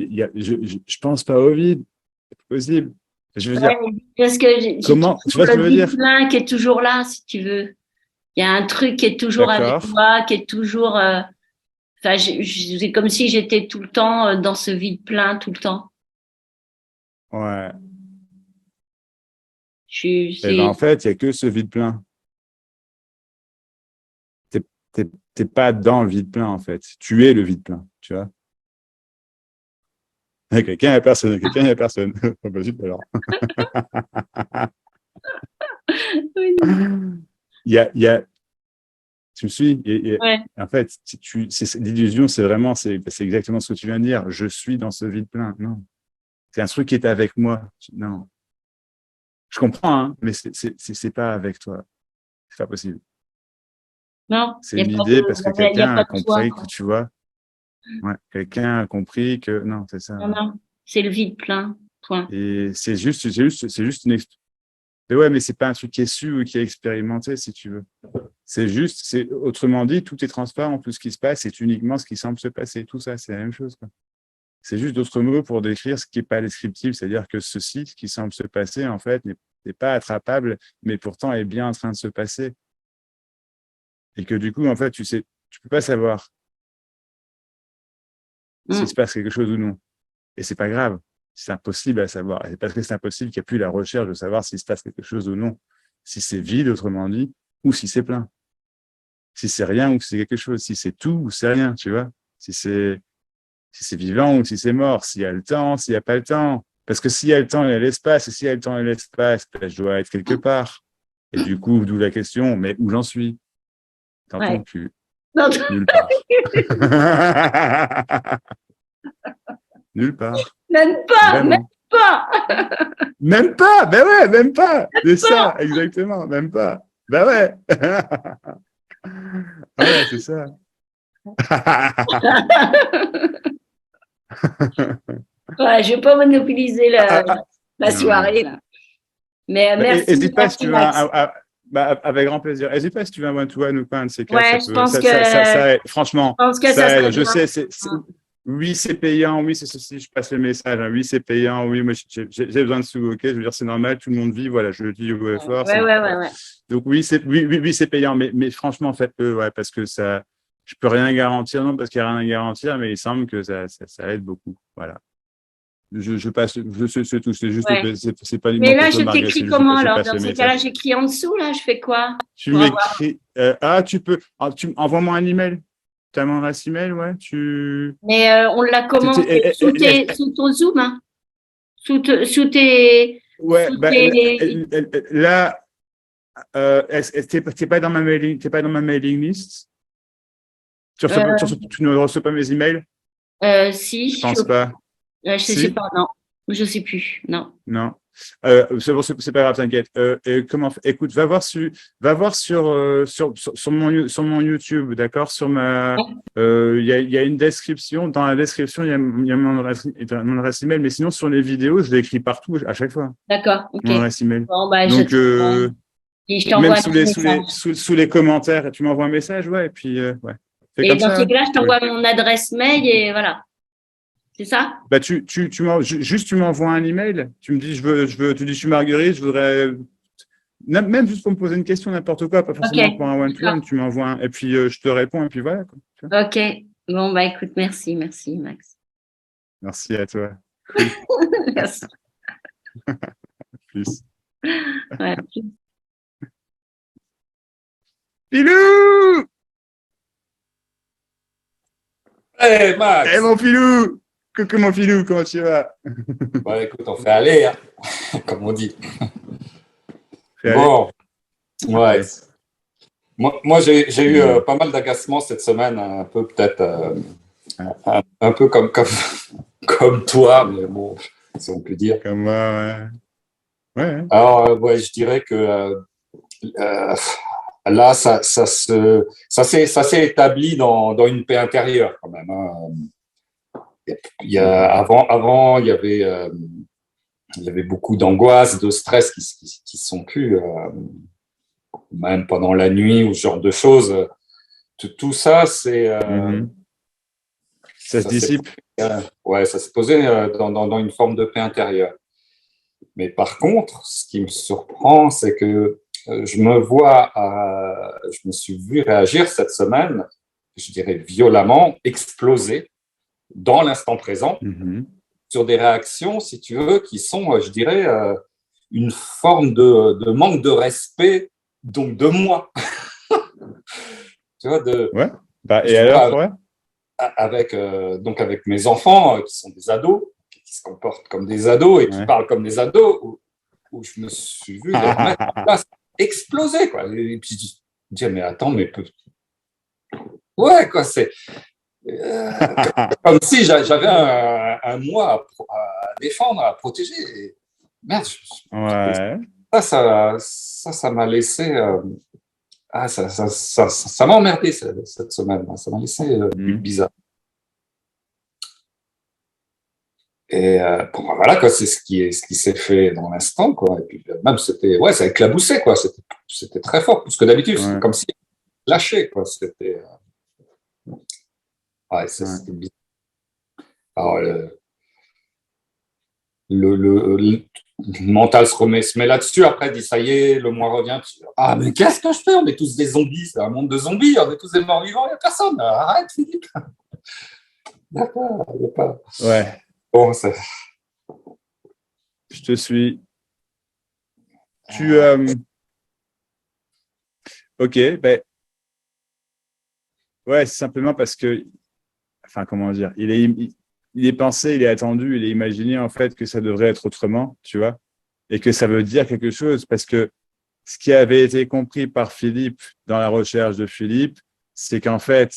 Je pense pas au vide. C'est pas possible. Je veux dire, ouais, parce que j'ai comment, tu toujours vois ce que je le veux dire? vide plein qui est toujours là, si tu veux. Il y a un truc qui est toujours avec D'accord. moi, qui est toujours. Enfin, c'est comme si j'étais tout le temps dans ce vide plein, tout le temps. Ouais. Eh ben, C'est en fait, il y a que ce vide plein. T'es pas dans le vide plein, en fait. Tu es le vide plein, tu vois. Il y a quelqu'un, il n'y a personne. Quelqu'un, il n'y a personne. Pas possible, alors. Il y a, tu me suis? ouais. En fait, l'illusion, c'est exactement ce que tu viens de dire. Je suis dans ce vide plein. Non. C'est un truc qui est avec moi. Non. Je comprends, hein, mais c'est pas avec toi. C'est pas possible. Non, C'est une idée parce que il y a quelqu'un pas a de toi. compris que, tu vois, ouais, quelqu'un a compris que, non, c'est ça. Non, non, c'est le vide plein. Point. Et c'est juste mais ouais, mais c'est pas un truc qui est su ou qui est expérimenté, si tu veux. Autrement dit, tout est transparent, tout ce qui se passe, c'est uniquement ce qui semble se passer. Tout ça, c'est la même chose, quoi. C'est juste d'autres mots pour décrire ce qui n'est pas descriptible, c'est-à-dire que ceci, ce qui semble se passer, en fait, n'est pas attrapable, mais pourtant est bien en train de se passer. Et que du coup, en fait, tu peux pas savoir s'il se Mm. passe quelque chose ou non. Et c'est pas grave. C'est impossible à savoir. Et c'est parce que c'est impossible qu'il n'y a plus la recherche de savoir s'il se passe quelque chose ou non. Si c'est vide, autrement dit, ou si c'est plein. Si c'est rien ou si c'est quelque chose. Si c'est tout ou c'est rien, tu vois. Si c'est vivant ou si c'est mort. S'il y a le temps, s'il n'y a pas le temps. Parce que s'il y a le temps, il y a l'espace. Et s'il y a le temps et l'espace, ben, je dois être quelque part. Et du coup, d'où la question, mais où j'en suis? Dans ton Ouais. cul. Non, Nulle part. Nulle part. même pas, même Vraiment. pas, Même pas, ben ouais, même pas. C'est ça, pas. exactement, même pas. Ben ouais. Ouais, c'est ça. Ouais, je vais pas monopoliser la Non. soirée là. Mais Ben, merci, hésite pas si merci tu veux Max. avec grand plaisir. Hésite pas si tu veux un one-to-one ou pas, un de ces quatre, Ouais, ça aide. je Franchement, pense que ça ça aide. serait Je bien. sais, oui, c'est payant, oui, c'est ceci, je passe le message, hein. Oui, c'est payant, oui, moi, j'ai besoin de sous, ok, je veux dire, c'est normal, tout le monde vit, voilà, je le dis au effort, c'est Ouais, ouais, ouais, normal. ouais. Donc, oui, c'est payant, mais franchement, faites-le, ouais, parce que je peux rien garantir, non, parce qu'il n'y a rien à garantir, mais il semble que ça aide beaucoup, voilà. je passe, c'est tout, c'est juste, Ouais. c'est pas Mais uniquement là, pour je toi, Margaret, t'écris c'est juste comment je alors? passe Dans le ces cas-là, message. j'écris en dessous, là, je fais quoi? Tu Pour avoir. m'écris, tu peux, envoie-moi un email. Tu as mon adresse email, ouais, Mais on l'a comment? Sous ton Zoom, hein? Sous tes. ouais, Sous bah, tes. là, t'es pas dans ma mailing, t'es pas dans ma mailing list. Tu ne reçois pas mes emails? Si, Je pense pas. je sais Si? pas, non. Je sais plus, non. Non. C'est bon, c'est pas grave, t'inquiète. Écoute, va voir sur mon YouTube, d'accord? Il y a une description. Dans la description, il y a mon adresse email, mais sinon, sur les vidéos, je l'écris partout, à chaque fois, D'accord, ok. mon adresse email. Bon, bah, Donc, je même t'envoie un petit message. sous les commentaires, tu m'envoies un message, ouais, et puis, ouais. Fais Et comme dans ça. ces cas-là, je Ouais. t'envoie mon adresse mail et voilà. C'est ça? Bah, tu m'envoies un email, tu me dis, tu dis, je suis Marguerite, je voudrais, même juste pour me poser une question, n'importe quoi, pas forcément Ok. pour un one-to-one, tu m'envoies et puis je te réponds, et puis voilà, quoi. Tu vois. Ok. Bon, bah, écoute, merci, Max. Merci à toi. Cool. Merci. Plus. Ouais. Pilou! Hey Max! Eh mon Pilou! Coucou mon Pilou, comment tu vas? Ouais, écoute, on fait aller, hein, comme on dit. Fais Bon, ouais. aller. Moi j'ai eu pas mal d'agacement cette semaine, un peu peut-être un peu comme toi, mais bon, si on peut dire. Comme moi, ouais. Ouais. Alors, ouais, je dirais que euh, là, ça s'est établi dans une paix intérieure quand même, hein. Avant, il y avait beaucoup d'angoisse, de stress qui sont plus, même pendant la nuit ou ce genre de choses. Tout ça, Ça se dissipe. Ouais, ça s'est posé dans une forme de paix intérieure. Mais par contre, ce qui me surprend, c'est que je me suis vu réagir cette semaine, je dirais violemment, exploser dans l'instant présent, sur des réactions, si tu veux, qui sont, je dirais, une forme de manque de respect, donc de moi. Tu vois, ouais. Bah, et alors, ouais. Donc avec mes enfants qui sont des ados, qui se comportent comme des ados et qui parlent comme des ados, où je me suis vu les remettre en place, exploser, quoi. Et puis je dis, mais attends, mais ouais, quoi, c'est comme si j'avais un moi à défendre, à protéger. Et merde, ouais. ça m'a laissé. Ça m'a emmerdé cette semaine. Ça m'a laissé bizarre. Et bon, voilà, quoi, c'est ce qui s'est fait dans l'instant, quoi. Et puis même ça éclaboussait, quoi. C'était très fort, parce que d'habitude, c'était comme si lâché, quoi. C'était bizarre. Alors, le mental se met là-dessus. Après, dit ça y est, le mois revient. Ah, mais qu'est-ce que je fais? On est tous des zombies. C'est un monde de zombies. On est tous des morts vivants. Il n'y a personne. Arrête, Philippe. D'accord, il n'y a pas. Ouais. Bon, je te suis. Ok, ben. Ouais, c'est simplement parce que. Enfin, comment dire? Il est pensé, il est attendu, il est imaginé en fait que ça devrait être autrement, tu vois, et que ça veut dire quelque chose, parce que ce qui avait été compris par Philippe dans la recherche de Philippe, c'est qu'en fait,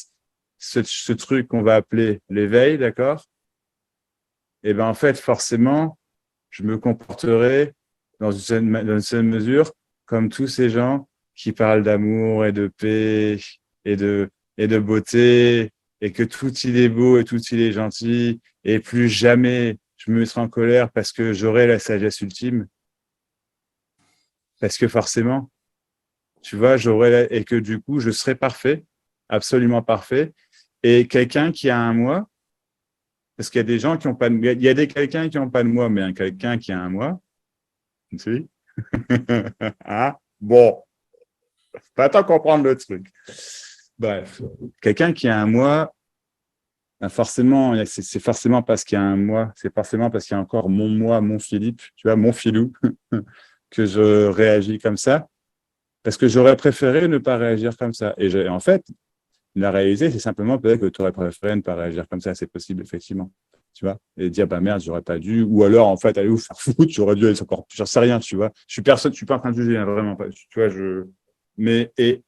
ce truc qu'on va appeler l'éveil, d'accord? Et ben en fait, forcément, je me comporterai dans une certaine mesure comme tous ces gens qui parlent d'amour et de paix et de beauté, et que tout il est beau et tout il est gentil, et plus jamais je me mettrai en colère parce que j'aurai la sagesse ultime. Parce que forcément, tu vois, et que du coup, je serai parfait, absolument parfait. Et quelqu'un qui a un moi, parce qu'il y a des gens qui n'ont pas il y a quelqu'un qui n'ont pas de moi, mais quelqu'un qui a un moi, tu sais. Ah, bon, pas tant comprendre le truc. Bref, quelqu'un qui a un moi, Forcément, c'est forcément parce qu'il y a un moi, c'est forcément parce qu'il y a encore mon moi, mon Philippe, tu vois, mon Philou, que je réagis comme ça, parce que j'aurais préféré ne pas réagir comme ça. Et en fait, la réalité, c'est simplement peut-être que tu aurais préféré ne pas réagir comme ça, c'est possible, effectivement. Tu vois, et dire, bah merde, j'aurais pas dû, ou alors, en fait, allez vous faire foutre, j'aurais dû aller encore, j'en sais rien, tu vois. Je suis pas en train de juger, hein, vraiment pas, tu vois, mais, et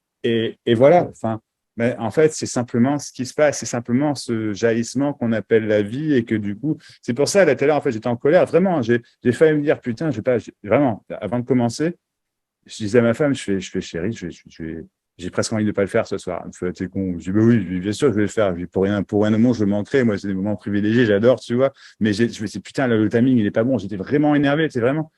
voilà, enfin, mais en fait, c'est simplement ce qui se passe, c'est simplement ce jaillissement qu'on appelle la vie, et que du coup, c'est pour ça, là, tout à l'heure, en fait, j'étais en colère, vraiment, j'ai failli me dire, putain, je vais pas, vraiment, avant de commencer, je disais à ma femme, je fais chérie, j'ai presque envie de ne pas le faire ce soir. Elle me fait, t'es con. Je dis, bah oui, bien sûr, je vais le faire. Je dis, pour rien au monde, je le manquerai. Moi, c'est des moments privilégiés, j'adore, tu vois. Mais je me dis, putain, le timing, il est pas bon. J'étais vraiment énervé, c'est vraiment.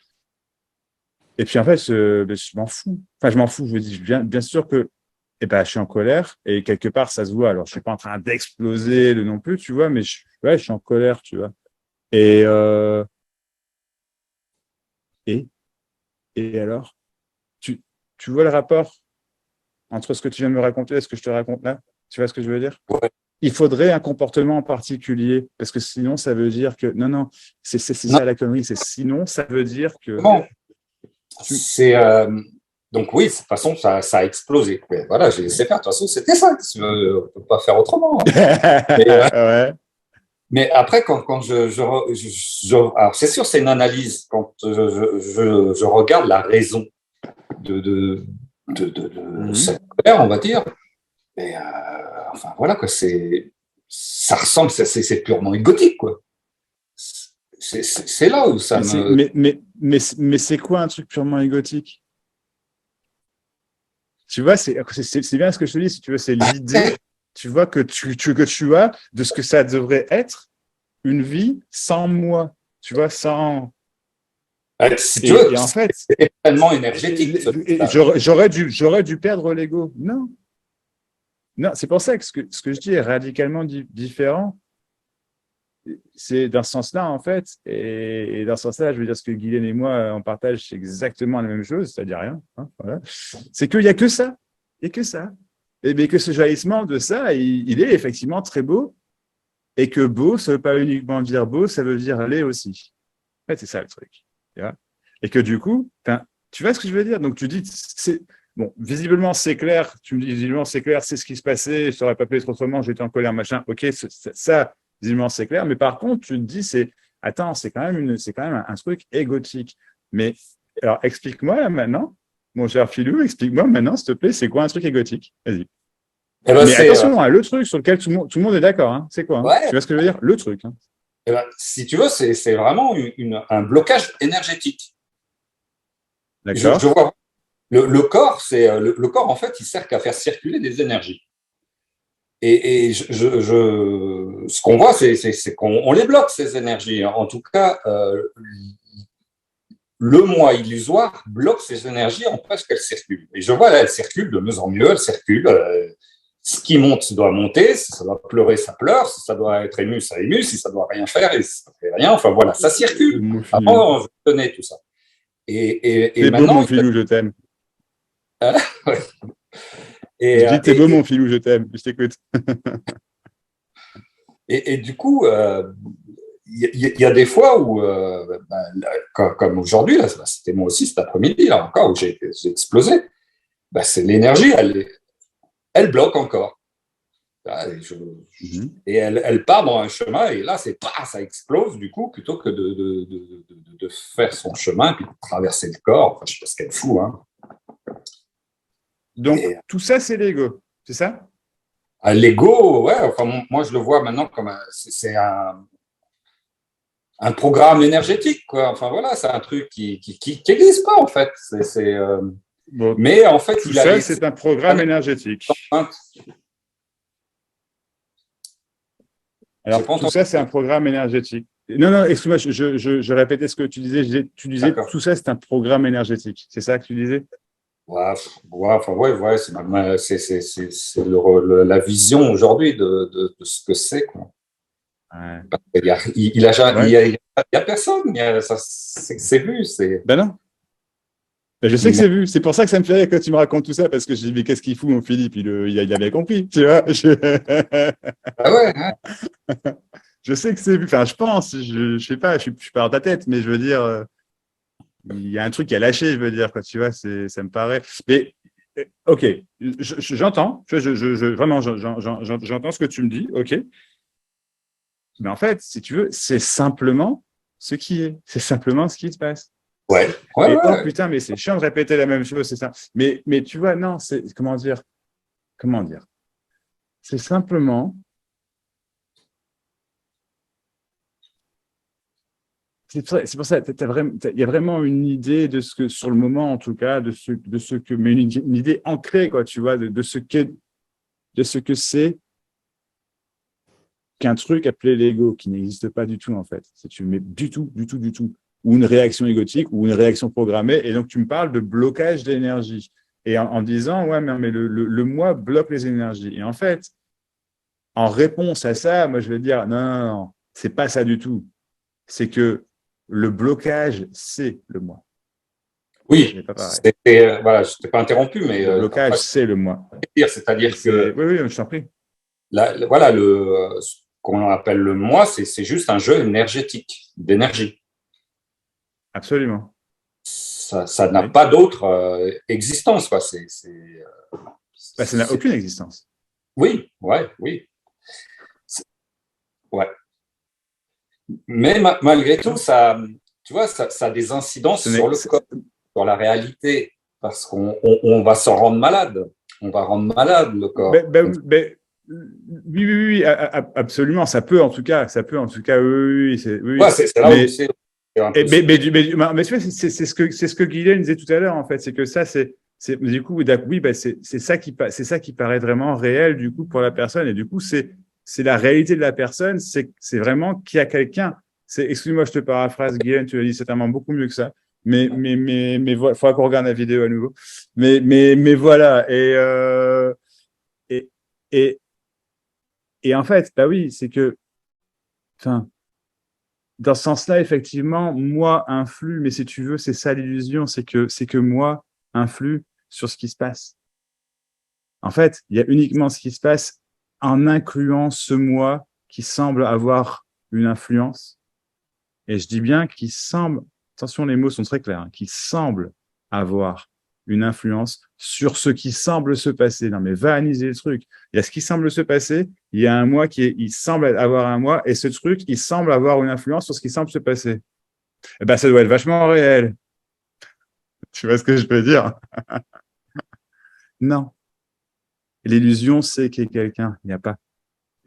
Et puis, en fait, je m'en fous. Enfin, je m'en fous. Je me dis, bien sûr que, eh ben, je suis en colère et quelque part, ça se voit. Alors, je suis pas en train d'exploser non plus, tu vois, mais ouais, je suis en colère, tu vois. Et, et, et alors, tu, tu vois le rapport entre ce que tu viens de me raconter et ce que je te raconte là? Tu vois ce que je veux dire? Ouais. Il faudrait un comportement en particulier, parce que sinon, ça veut dire que… Non, c'est Non, ça la connerie. C'est sinon, ça veut dire que… non. C'est donc oui, de toute façon, ça a explosé. Mais voilà, j'ai laissé faire. De toute façon, c'était ça. On ne peut pas faire autrement. Mais, Ouais. mais après, quand alors c'est sûr, c'est une analyse. Quand je regarde la raison de cette colère, on va dire. Mais enfin voilà quoi, ça ressemble, c'est purement égotique quoi. C'est là où ça me. Mais c'est quoi un truc purement égotique? Tu vois, c'est bien ce que je te dis, si tu veux, c'est l'idée, tu vois, que tu as de ce que ça devrait être une vie sans moi, tu vois, sans… Si tu veux, Et en fait, c'est tellement énergétique. j'aurais dû perdre l'ego. Non, c'est pour ça que ce que je dis est radicalement différent. C'est dans ce sens-là, en fait. Et dans ce sens-là, je veux dire, ce que Guylaine et moi, on partage, c'est exactement la même chose, c'est-à-dire rien. Hein, voilà. C'est qu'il n'y a que ça. Il n'y a que ça. Et bien que ce jaillissement de ça, il est effectivement très beau. Et que beau, ça ne veut pas uniquement dire beau, ça veut dire laid aussi. En fait, c'est ça le truc. Tu vois, et que du coup, tu vois ce que je veux dire? Donc, tu dis, bon, visiblement, c'est clair. Tu me dis, visiblement, c'est clair, c'est ce qui se passait. Je n'aurais pas pu être autrement, j'étais en colère, machin. OK, ça, visiblement, c'est clair. Mais par contre, tu te dis, attends, c'est quand même un truc égotique. Mais alors, explique-moi là maintenant, mon cher Philou, explique-moi maintenant, s'il te plaît, c'est quoi un truc égotique? Vas-y. Eh ben, mais attention, hein, le truc sur lequel tout le monde est d'accord, hein, c'est quoi? Hein, ouais, tu vois ce que je veux dire? Le truc. Hein. eh ben, si tu veux, c'est vraiment un blocage énergétique. D'accord. Je vois. Le corps, le corps, en fait, il sert qu'à faire circuler des énergies. Et ce qu'on voit, c'est qu'on les bloque, ces énergies. En tout cas, le moi illusoire bloque ces énergies en presque qu'elles circulent. Et je vois, là, elles circulent de mieux en mieux, elles circulent. Ce qui monte, ça doit monter. Si ça doit pleurer, ça pleure. Si ça doit être ému, ça émue. Si ça doit rien faire, ça fait rien. Enfin, voilà, ça circule. Avant, je connais tout ça. Et maintenant, beau, mon Philou, je t'aime. Ouais. Je dis, t'es beau, mon Philou, je t'aime. Je t'écoute. Et du coup, il y a des fois où, comme aujourd'hui, là, c'était moi aussi cet après-midi, là encore, où j'ai explosé, c'est l'énergie, elle bloque encore. Et elle part dans un chemin, et là, ça explose, du coup, plutôt que de faire son chemin, puis de traverser le corps. Enfin, je sais pas ce qu'elle fout. Hein. Donc, tout ça, c'est l'ego, c'est ça? L'ego, ouais, enfin, moi, je le vois maintenant comme c'est un programme énergétique, quoi. Enfin, voilà, c'est un truc qui n'existe pas, en fait. Bon, mais en fait, tout ça, c'est un programme énergétique. Alors, tout ça, c'est un programme énergétique. Non, excuse-moi, je répétais ce que tu disais. Tu disais, tout ça, c'est un programme énergétique. C'est ça que tu disais? Ouais, c'est la vision aujourd'hui de ce que c'est, quoi. Ouais. Il y a personne, c'est vu. Ben non. Ben, je sais que c'est vu. C'est pour ça que ça me fait rire quand tu me racontes tout ça, parce que je dis, mais qu'est-ce qu'il fout, mon Philippe? Il a bien compris, tu vois. Ah ouais, hein. Je sais que c'est vu. Enfin, je pense. Je sais pas, je suis pas dans ta tête, mais je veux dire, il y a un truc qui a lâché, je veux dire, quoi, tu vois, ça me paraît. Mais, ok, j'entends. Vraiment, j'entends ce que tu me dis, ok. Mais en fait, si tu veux, c'est simplement ce qui est. C'est simplement ce qui se passe. Ouais, ouais, Et oh ouais. putain, mais c'est chiant de répéter la même chose, c'est ça. Mais tu vois, non, c'est comment dire? C'est simplement, c'est pour ça, il y a vraiment une idée de ce que, sur le moment en tout cas, de ce que, mais une idée ancrée, quoi, tu vois, de ce que c'est qu'un truc appelé l'ego, qui n'existe pas du tout en fait. Si tu mets du tout, ou une réaction égotique, ou une réaction programmée, et donc tu me parles de blocage d'énergie. Et en disant, ouais, mais le moi bloque les énergies. Et en fait, en réponse à ça, moi, je vais dire, non, c'est pas ça du tout. C'est que le blocage, c'est le moi. Oui, Pas pareil. voilà, je t'ai pas interrompu, mais le blocage, c'est le moi. C'est-à-dire que oui, je t'en prie. voilà, ce qu'on appelle le moi, c'est juste un jeu énergétique, d'énergie. Absolument. Ça n'a pas d'autre existence, quoi. Ça n'a aucune existence. Oui, ouais. Ouais. Mais malgré tout, ça, tu vois, ça a des incidences sur le corps, sur la réalité, parce qu'on va s'en rendre malade. On va rendre malade le corps. Oui, absolument. Ça peut en tout cas, oui. C'est là où c'est. Mais tu vois, c'est ce que Guylaine disait tout à l'heure, en fait. C'est que ça, du coup, oui, c'est ça qui paraît vraiment réel, du coup, pour la personne. Et du coup, c'est la réalité de la personne, c'est vraiment qu'il y a quelqu'un. Excuse-moi, je te paraphrase, Guylaine, tu l'as dit certainement beaucoup mieux que ça. Mais voilà, il faudra qu'on regarde la vidéo à nouveau. Mais voilà. Et en fait, bah oui, c'est que, enfin, dans ce sens-là, effectivement, moi influe, mais si tu veux, c'est ça l'illusion, c'est que moi influe sur ce qui se passe. En fait, il y a uniquement ce qui se passe en incluant ce moi qui semble avoir une influence. Et je dis bien qui semble, attention, les mots sont très clairs, hein, qui semble avoir une influence sur ce qui semble se passer. Non, mais va analyser le truc. Il y a ce qui semble se passer, il y a un moi il semble avoir un moi, et ce truc, il semble avoir une influence sur ce qui semble se passer. Eh ben, ça doit être vachement réel. Tu vois ce que je veux dire? Non. L'illusion, c'est qu'il y ait quelqu'un. Il n'y a pas.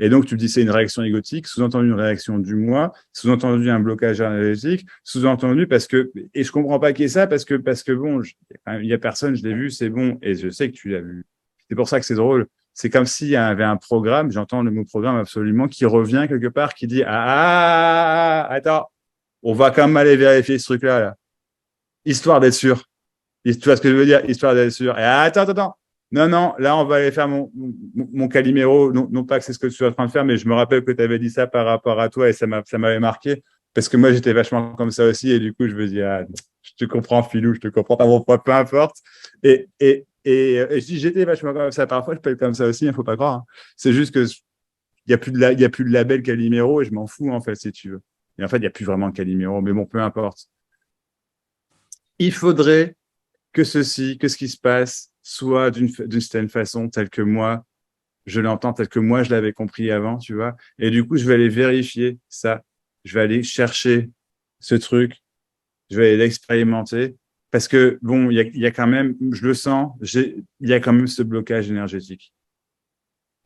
Et donc, tu dis c'est une réaction égotique, sous-entendu une réaction du moi, sous-entendu un blocage énergétique, sous-entendu parce que, et je comprends pas qui est ça parce que bon, il y a personne, je l'ai vu, c'est bon, et je sais que tu l'as vu. C'est pour ça que c'est drôle. C'est comme s'il y avait un programme, j'entends le mot programme absolument, qui revient quelque part, qui dit, attends, on va quand même aller vérifier ce truc-là, là. Histoire d'être sûr. Tu vois ce que je veux dire? Histoire d'être sûr. Et attends. Non, là, on va aller faire mon Calimero. Non pas que c'est ce que tu es en train de faire, mais je me rappelle que tu avais dit ça par rapport à toi et ça m'avait marqué parce que moi, j'étais vachement comme ça aussi et du coup, je me dis, je te comprends, Philou, je te comprends, peu importe. Et je dis, j'étais vachement comme ça. Parfois, je peux être comme ça aussi, il ne faut pas croire. Hein. C'est juste que il n'y a plus de label Calimero et je m'en fous, en fait, si tu veux. Et en fait, il n'y a plus vraiment de Calimero, mais bon, peu importe. Il faudrait que ce qui se passe soit d'une certaine façon, telle que moi, je l'entends, telle que moi, je l'avais compris avant, tu vois. Et du coup, je vais aller vérifier ça. Je vais aller chercher ce truc. Je vais aller l'expérimenter. Parce que, bon, il y a quand même, je le sens, il y a quand même ce blocage énergétique.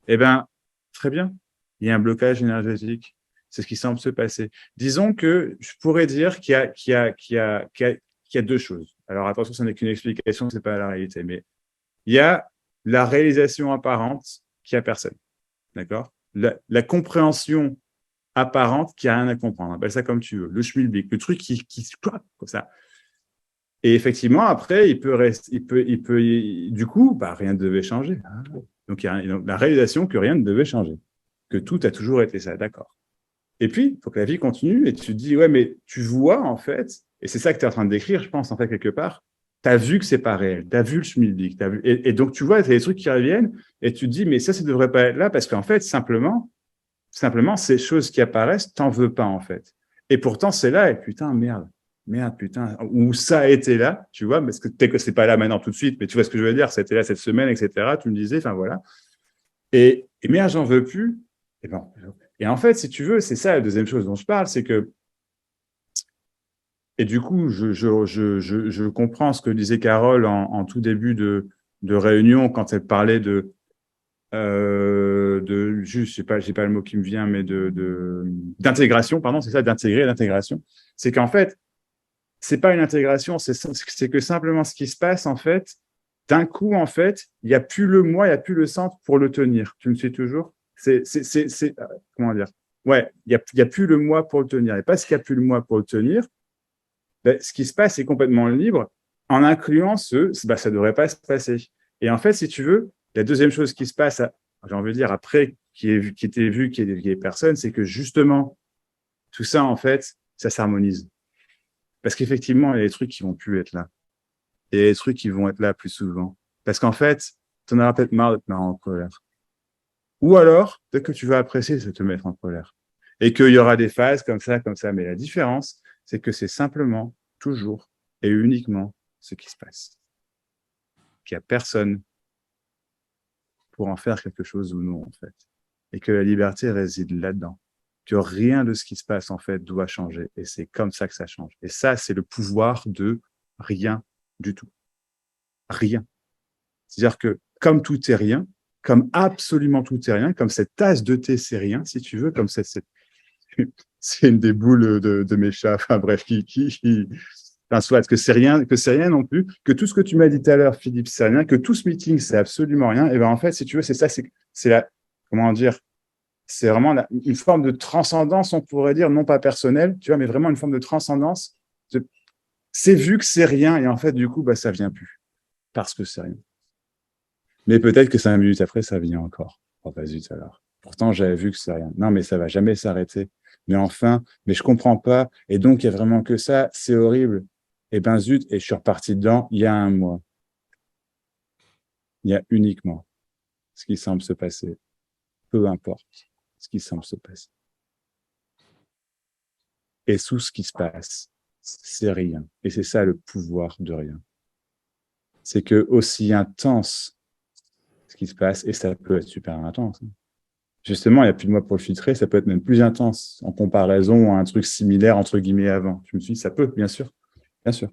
Eh bien, très bien. Il y a un blocage énergétique. C'est ce qui semble se passer. Disons que je pourrais dire qu'il y a deux choses. Alors attention, ce n'est qu'une explication, c'est pas la réalité, mais il y a la réalisation apparente qui a personne, d'accord? La compréhension apparente qui a rien à comprendre. Appelle ça comme tu veux. Le schmilblick, le truc qui comme ça. Et effectivement, après, du coup, bah, rien ne devait changer. Donc, la réalisation que rien ne devait changer, que tout a toujours été ça, d'accord. Et puis, il faut que la vie continue et tu te dis, ouais, mais tu vois, en fait, et c'est ça que tu es en train de décrire, je pense, en fait, quelque part, Tu as vu que c'est pas réel, tu as vu le schmilblick, et donc tu vois, tu as des trucs qui reviennent et tu te dis, mais ça ne devrait pas être là parce qu'en fait, simplement, ces choses qui apparaissent, t'en veux pas en fait. Et pourtant, c'est là, et putain, merde, putain, ou ça a été là, tu vois, parce que peut-être que c'est pas là maintenant tout de suite, mais tu vois ce que je veux dire, c'était là cette semaine, etc. Tu me disais, enfin voilà. Et merde, j'en veux plus. Et, bon, et en fait, si tu veux, c'est ça la deuxième chose dont je parle, c'est que, et du coup, je comprends ce que disait Carole en tout début de réunion quand elle parlait juste, j'ai pas le mot qui me vient, mais d'intégration, pardon, c'est ça, d'intégrer l'intégration. C'est qu'en fait, c'est pas une intégration, c'est que simplement ce qui se passe, en fait, d'un coup, en fait, il n'y a plus le moi, il n'y a plus le centre pour le tenir. Tu me suis toujours? Comment dire? Ouais, il y a plus le moi pour le tenir. Et parce qu'il n'y a plus le moi pour le tenir, ben, ce qui se passe est complètement libre en incluant ça ne devrait pas se passer. Et en fait, si tu veux, la deuxième chose qui se passe, j'ai envie de dire, après, qui était vu, qui est personne, c'est que justement, tout ça, en fait, ça s'harmonise. Parce qu'effectivement, il y a des trucs qui vont plus être là. Et il y a des trucs qui vont être là plus souvent. Parce qu'en fait, tu en auras peut-être marre de te mettre en colère. Ou alors, peut-être que tu vas apprécier de te mettre en colère. Et qu'il y aura des phases comme ça. Mais la différence, c'est que c'est simplement, toujours et uniquement ce qui se passe. Qu'il n'y a personne pour en faire quelque chose ou non, en fait. Et que la liberté réside là-dedans. Que rien de ce qui se passe, en fait, doit changer. Et c'est comme ça que ça change. Et ça, c'est le pouvoir de rien du tout. Rien. C'est-à-dire que comme tout est rien, comme absolument tout est rien, comme cette tasse de thé, c'est rien, si tu veux, comme c'est une des boules de mes chats, enfin bref, enfin, soit que c'est rien non plus, que tout ce que tu m'as dit tout à l'heure, Philippe, c'est rien, que tout ce meeting, c'est absolument rien, et ben en fait, si tu veux, c'est ça, c'est la, comment dire, c'est vraiment une forme de transcendance, on pourrait dire, non pas personnelle, tu vois, mais vraiment une forme de transcendance. C'est vu que c'est rien, et en fait, du coup, bah, ça vient plus, parce que c'est rien. Mais peut-être que 5 minutes après, ça vient encore. Oh, bah zut alors. Pourtant, j'avais vu que c'est rien. Non, mais ça va jamais s'arrêter. Mais enfin, mais je comprends pas. Et donc, il y a vraiment que ça. C'est horrible. Et ben zut, et je suis reparti dedans il y a un mois. Il y a uniquement ce qui semble se passer. Peu importe ce qui semble se passer. Et sous ce qui se passe, c'est rien. Et c'est ça le pouvoir de rien. C'est que aussi intense ce qui se passe, et ça peut être super intense. Justement, il n'y a plus de moi pour le filtrer, ça peut être même plus intense en comparaison à un truc similaire, entre guillemets, avant. Je me suis dit, ça peut, bien sûr, bien sûr.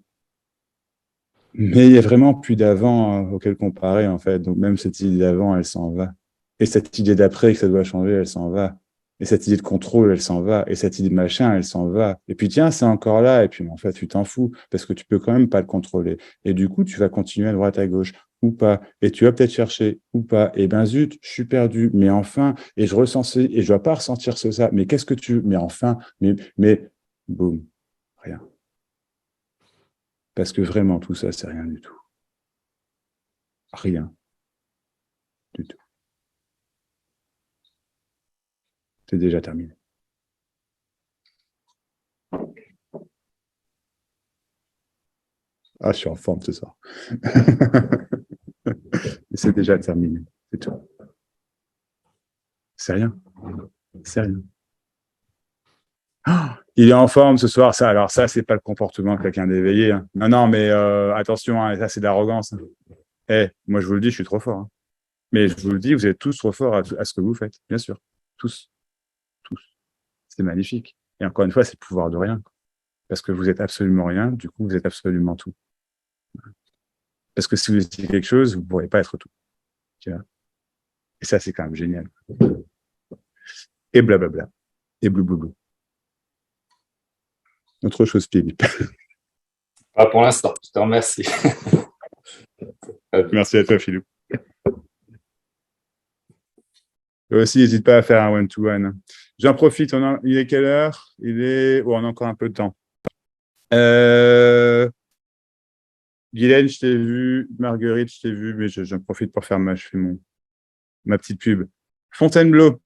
Mais il n'y a vraiment plus d'avant auquel comparer, en fait. Donc même cette idée d'avant, elle s'en va. Et cette idée d'après que ça doit changer, elle s'en va. Et cette idée de contrôle, elle s'en va. Et cette idée de machin, elle s'en va. Et puis tiens, c'est encore là. Et puis en fait, tu t'en fous parce que tu peux quand même pas le contrôler. Et du coup, tu vas continuer à droite, à gauche ou pas. Et tu vas peut-être chercher ou pas. Et ben zut, je suis perdu. Mais enfin, et je ressens et je dois pas ressentir ça. Mais qu'est-ce que tu... Mais enfin, mais boum, rien. Parce que vraiment, tout ça, c'est rien du tout. Rien du tout. C'est déjà terminé. Ah, je suis en forme ce soir. C'est déjà terminé. C'est tout. C'est rien. C'est rien. Oh, il est en forme ce soir, ça. Alors ça, c'est pas le comportement de quelqu'un d'éveillé. Hein. Non, non, mais attention, hein, ça c'est de l'arrogance. Hein. Moi je vous le dis, je suis trop fort. Hein. Mais je vous le dis, vous êtes tous trop forts à ce que vous faites, bien sûr. Tous. Tous. C'est magnifique. Et encore une fois, c'est le pouvoir de rien. Parce que vous êtes absolument rien, du coup, vous êtes absolument tout. Parce que si vous étiez quelque chose, vous ne pourriez pas être tout. Tu vois. Et ça, c'est quand même génial. Et blablabla. Et blou. Autre chose, Philippe. Pas pour l'instant, je te remercie. Merci à toi, Philou. Toi aussi, n'hésite pas à faire un one-to-one. J'en profite, il est quelle heure? On a encore un peu de temps. Guylaine, je t'ai vu. Marguerite, je t'ai vu, mais j'en profite pour faire ma petite pub. Fontainebleau.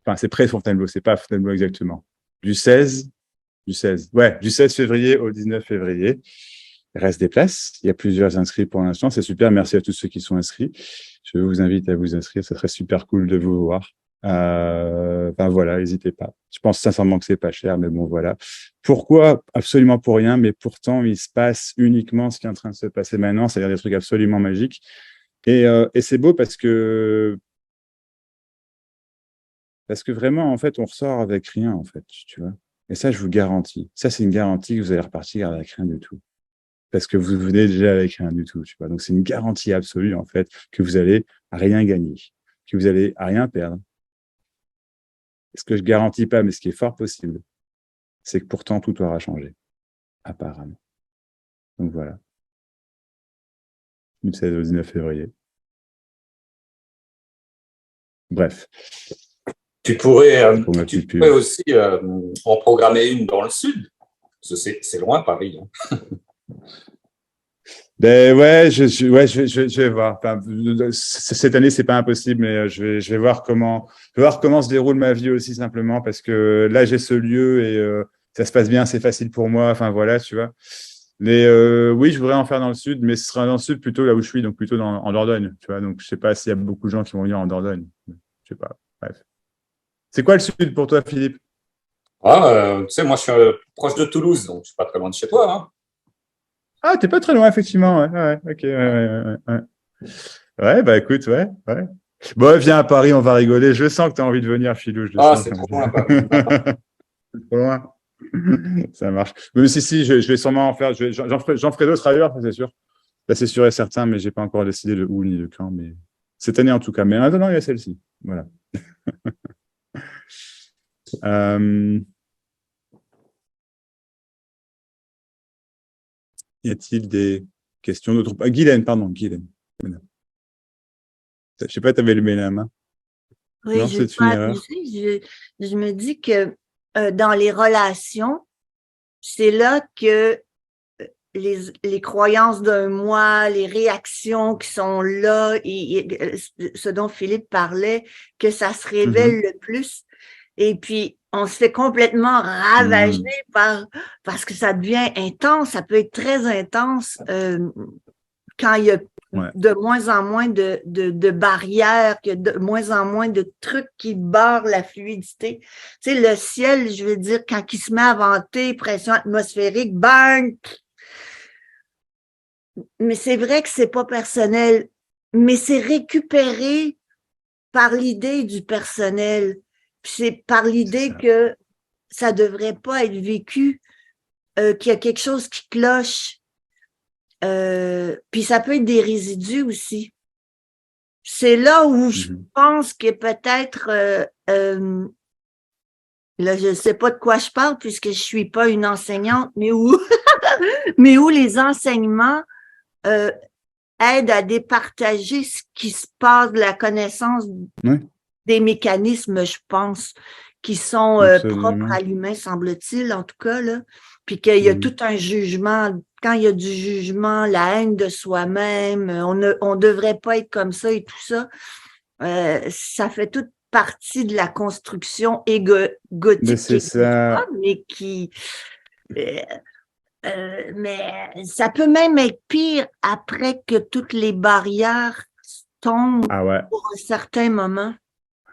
Enfin, c'est près de Fontainebleau, c'est pas Fontainebleau exactement. Du 16 février au 19 février. Il reste des places. Il y a plusieurs inscrits pour l'instant. C'est super. Merci à tous ceux qui sont inscrits. Je vous invite à vous inscrire. Ça serait super cool de vous voir. Ben voilà, n'hésitez pas. Je pense sincèrement que c'est pas cher, mais bon, voilà. Pourquoi? Absolument pour rien, mais pourtant, il se passe uniquement ce qui est en train de se passer maintenant, c'est-à-dire des trucs absolument magiques. Et c'est beau parce que vraiment, en fait, on ressort avec rien, en fait, tu vois. Et ça, je vous garantis. Ça, c'est une garantie que vous allez repartir avec rien du tout. Parce que vous venez déjà avec rien du tout, tu vois. Donc, c'est une garantie absolue, en fait, que vous allez rien gagner, que vous allez rien perdre. Ce que je garantis pas, mais ce qui est fort possible, c'est que pourtant tout aura changé, apparemment. Donc voilà. Du 16 au 19 février. Bref. Tu pourrais aussi en programmer une dans le sud. Parce que c'est loin, Paris. Hein. Ben ouais, je vais voir. Enfin, cette année, c'est pas impossible, mais je vais voir comment se déroule ma vie aussi simplement parce que là, j'ai ce lieu et ça se passe bien, c'est facile pour moi. Enfin voilà, tu vois. Mais oui, je voudrais en faire dans le sud, mais ce sera dans le sud plutôt là où je suis, donc plutôt en Dordogne, tu vois. Donc je sais pas s'il y a beaucoup de gens qui vont venir en Dordogne. Je sais pas. Bref. C'est quoi le sud pour toi, Philippe? Tu sais, moi, je suis proche de Toulouse, donc je suis pas très loin de chez toi. Hein. Ah, t'es pas très loin, effectivement. Ouais, ok. Ouais, bah écoute, ouais. Bon, viens à Paris, on va rigoler. Je sens que tu as envie de venir, Philou. C'est trop loin, Paris. C'est trop loin. Ça marche. Mais si, je vais sûrement en faire. J'en ferai d'autres ailleurs, ça, c'est sûr. Là, c'est sûr et certain, mais j'ai pas encore décidé de où ni de quand. Mais cette année, en tout cas. Mais maintenant, il y a celle-ci. Voilà. Y a-t-il des questions d'autres? Guylaine, pardon, Guylaine. Je sais pas, tu avais levé la main. Oui, non, c'est une erreur. Je me dis que dans les relations, c'est là que les croyances d'un moi, les réactions qui sont là, et ce dont Philippe parlait, que ça se révèle le plus. Et puis, on se fait complètement ravager parce que ça devient intense, ça peut être très intense quand il y a de moins en moins de barrières, qu'il y a de moins en moins de trucs qui barrent la fluidité. Tu sais, le ciel, je veux dire, quand il se met à venter, pression atmosphérique, bang! Mais c'est vrai que c'est pas personnel, mais c'est récupéré par l'idée du personnel. C'est par l'idée que ça devrait pas être vécu, qu'il y a quelque chose qui cloche. Puis ça peut être des résidus aussi. C'est là où je pense que peut-être, là je sais pas de quoi je parle puisque je suis pas une enseignante, mais où les enseignements aident à départager ce qui se passe, de la connaissance des mécanismes, je pense, qui sont propres à l'humain, semble-t-il, en tout cas, là. Puis qu'il y a tout un jugement. Quand il y a du jugement, la haine de soi-même, on devrait pas être comme ça et tout ça. Ça fait toute partie de la construction égotique. Mais c'est ça. Mais qui... mais ça peut même être pire après que toutes les barrières tombent pour un certain moment.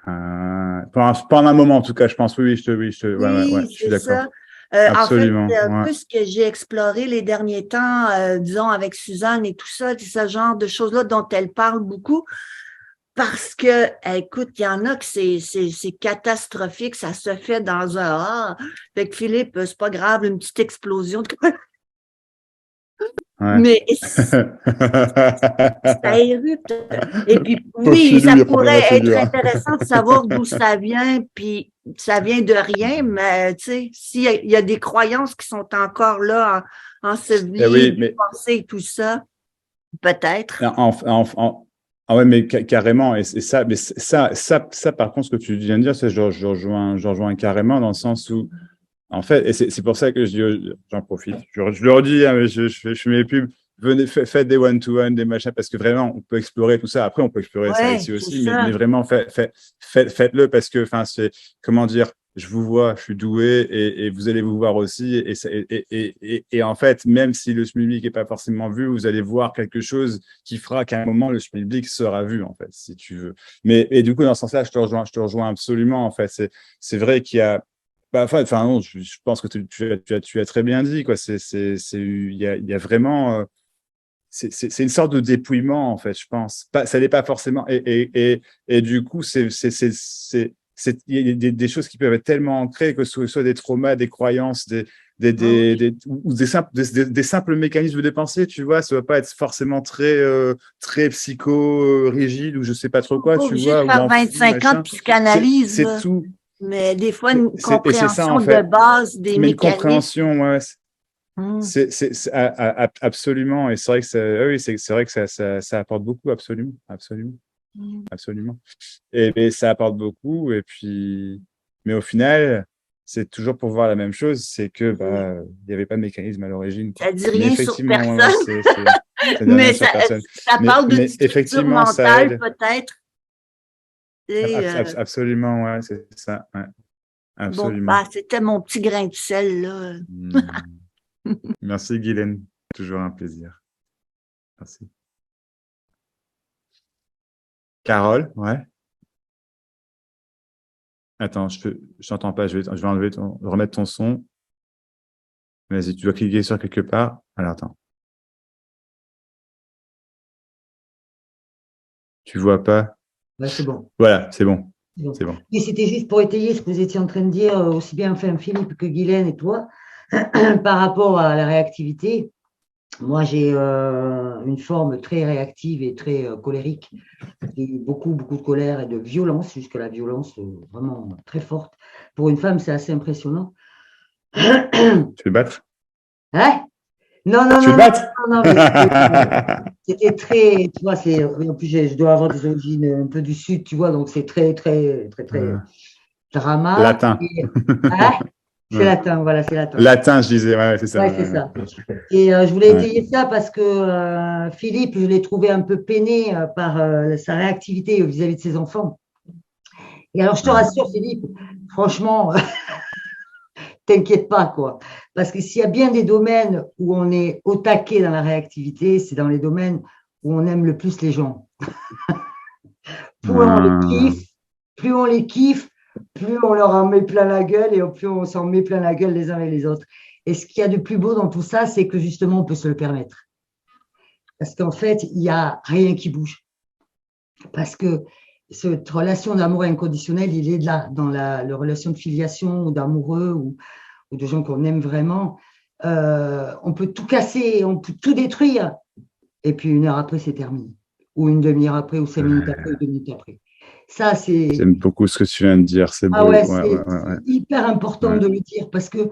Pendant un moment, en tout cas, je pense. Oui, je suis d'accord. Absolument. En fait, c'est un peu ce que j'ai exploré les derniers temps, disons, avec Suzanne et tout ça, c'est ce genre de choses-là dont elle parle beaucoup. Parce que, écoute, il y en a que c'est catastrophique, ça se fait dans un fait que Philippe, c'est pas grave, une petite explosion. Mais ça érupte. Et puis, oui, ça pourrait être intéressant de savoir d'où ça vient, puis ça vient de rien, mais tu sais, s'il y a des croyances qui sont encore là, ensevelies, des pensées et tout ça, peut-être. Ah ouais, mais carrément, et ça, par contre, ce que tu viens de dire, c'est je rejoins carrément dans le sens où, en fait, et c'est pour ça que j'en profite. Je le redis, hein, mais je mets les pubs. Venez, faites des one-to-one, des machins, parce que vraiment, on peut explorer tout ça. Après, on peut explorer ça ici aussi, mais vraiment, faites-le parce que, enfin, c'est, comment dire, je vous vois, je suis doué et vous allez vous voir aussi. Et en fait, même si le schmilblick n'est pas forcément vu, vous allez voir quelque chose qui fera qu'à un moment, le schmilblick sera vu, en fait, si tu veux. Mais et du coup, dans ce sens-là, je te rejoins absolument. En fait, c'est vrai qu'il y a. Bah, enfin, non, je pense que tu as très bien dit, quoi. Il y a vraiment. C'est une sorte de dépouillement, en fait, je pense. Pas, ça n'est pas forcément. Et du coup, il y a des choses qui peuvent être tellement ancrées, que ce soit des traumas, des croyances, ou des simples mécanismes de pensée, tu vois. Ça ne va pas être forcément très psycho-rigide ou je ne sais pas trop quoi, Pas tu obligé de vois, ou faire enfoui, 25 ans de machin. psychanalyse, C'est là. tout. Mais des fois, une Et c'est ça, compréhension en de fait. base des Mais une mécanismes. compréhension, ouais. Hmm. Absolument. Et c'est vrai que oui, c'est vrai que ça apporte beaucoup, absolument. Absolument. Hmm. Absolument. Mais ça apporte beaucoup. Et puis, mais au final, c'est toujours pour voir la même chose, c'est que bah, il n'y avait pas de mécanisme à l'origine, quoi. Ça dit Mais rien sur effectivement, ouais, personne, ça dit rien mais sur personne. ça parle d'une Mais structure effectivement, ça mentale, aide. peut-être. Et, Absolument, ouais, c'est ça. Ouais, bon, absolument. bah, c'était mon petit grain de sel, là. Hmm. Merci, Guylaine. Toujours un plaisir. Merci. Carole, ouais. Attends, je t'entends pas. Je vais enlever remettre ton son. Vas-y, tu dois cliquer sur quelque part. Alors, attends. Tu vois pas? Ouais, c'est bon. Voilà, c'est bon. C'est bon. C'est bon. Et c'était juste pour étayer ce que vous étiez en train de dire, aussi bien enfin, Philippe que Guylaine et toi, par rapport à la réactivité. Moi, j'ai une forme très réactive et très colérique. J'ai eu beaucoup, beaucoup de colère et de violence, jusqu'à la violence vraiment très forte. Pour une femme, c'est assez impressionnant. Tu veux te battre? Hein? Non, non, Tu veux non, te non, battre? non, non, mais c'était très, tu vois, en plus, je dois avoir des origines un peu du sud, tu vois, donc c'est très, très, très, très drama. Latin. Hein? C'est Ouais. latin, voilà, c'est latin. Latin, je disais. Ouais, c'est ça. Ouais, c'est ça. Et je voulais Ouais. étayer ça parce que Philippe, je l'ai trouvé un peu peiné par sa réactivité vis-à-vis de ses enfants. Et alors, je te rassure, Philippe, franchement, t'inquiète pas, quoi. Parce que s'il y a bien des domaines où on est au taquet dans la réactivité, c'est dans les domaines où on aime le plus les gens. Plus on les kiffe, plus on les kiffe, plus on leur en met plein la gueule et plus on s'en met plein la gueule les uns et les autres. Et ce qu'il y a de plus beau dans tout ça, c'est que justement, on peut se le permettre. Parce qu'en fait, il n'y a rien qui bouge. Parce que cette relation d'amour inconditionnel, il est là, dans la relation de filiation ou d'amoureux ou de gens qu'on aime vraiment. On peut tout casser, on peut tout détruire. Et puis une heure après, c'est terminé. Ou une demi-heure après, ou 5 minutes après, ou 2 minutes après. Ça, c'est. J'aime beaucoup ce que tu viens de dire. C'est Ah beau. ouais, Ouais. c'est hyper important Ouais. de le dire parce que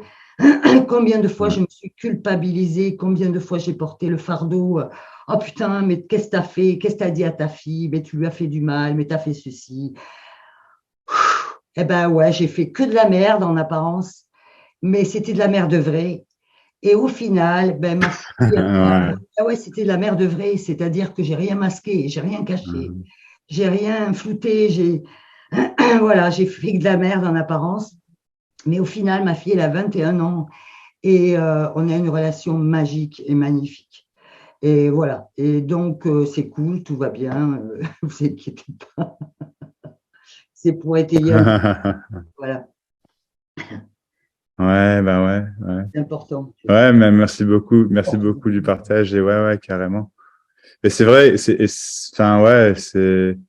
combien de fois je me suis culpabilisée, combien de fois j'ai porté le fardeau. Oh putain, mais qu'est-ce que t'as fait? Qu'est-ce que t'as dit à ta fille? Mais tu lui as fait du mal, mais t'as fait ceci. Eh ben ouais, j'ai fait que de la merde en apparence, mais c'était de la merde vraie. Et au final, ben ma fille, Ouais. ah ouais, c'était de la merde vraie, c'est-à-dire que j'ai rien masqué, j'ai rien caché, j'ai rien flouté, voilà, j'ai fait que de la merde en apparence. Mais au final, ma fille, elle a 21 ans et on a une relation magique et magnifique. Et voilà. Et donc, c'est cool, tout va bien. Vous inquiétez pas. C'est pour étayer un peu. Voilà, Ouais, bah ouais. c'est important. Ouais, mais merci beaucoup du partage. Et ouais, carrément. Et c'est vrai, enfin, ouais, c'est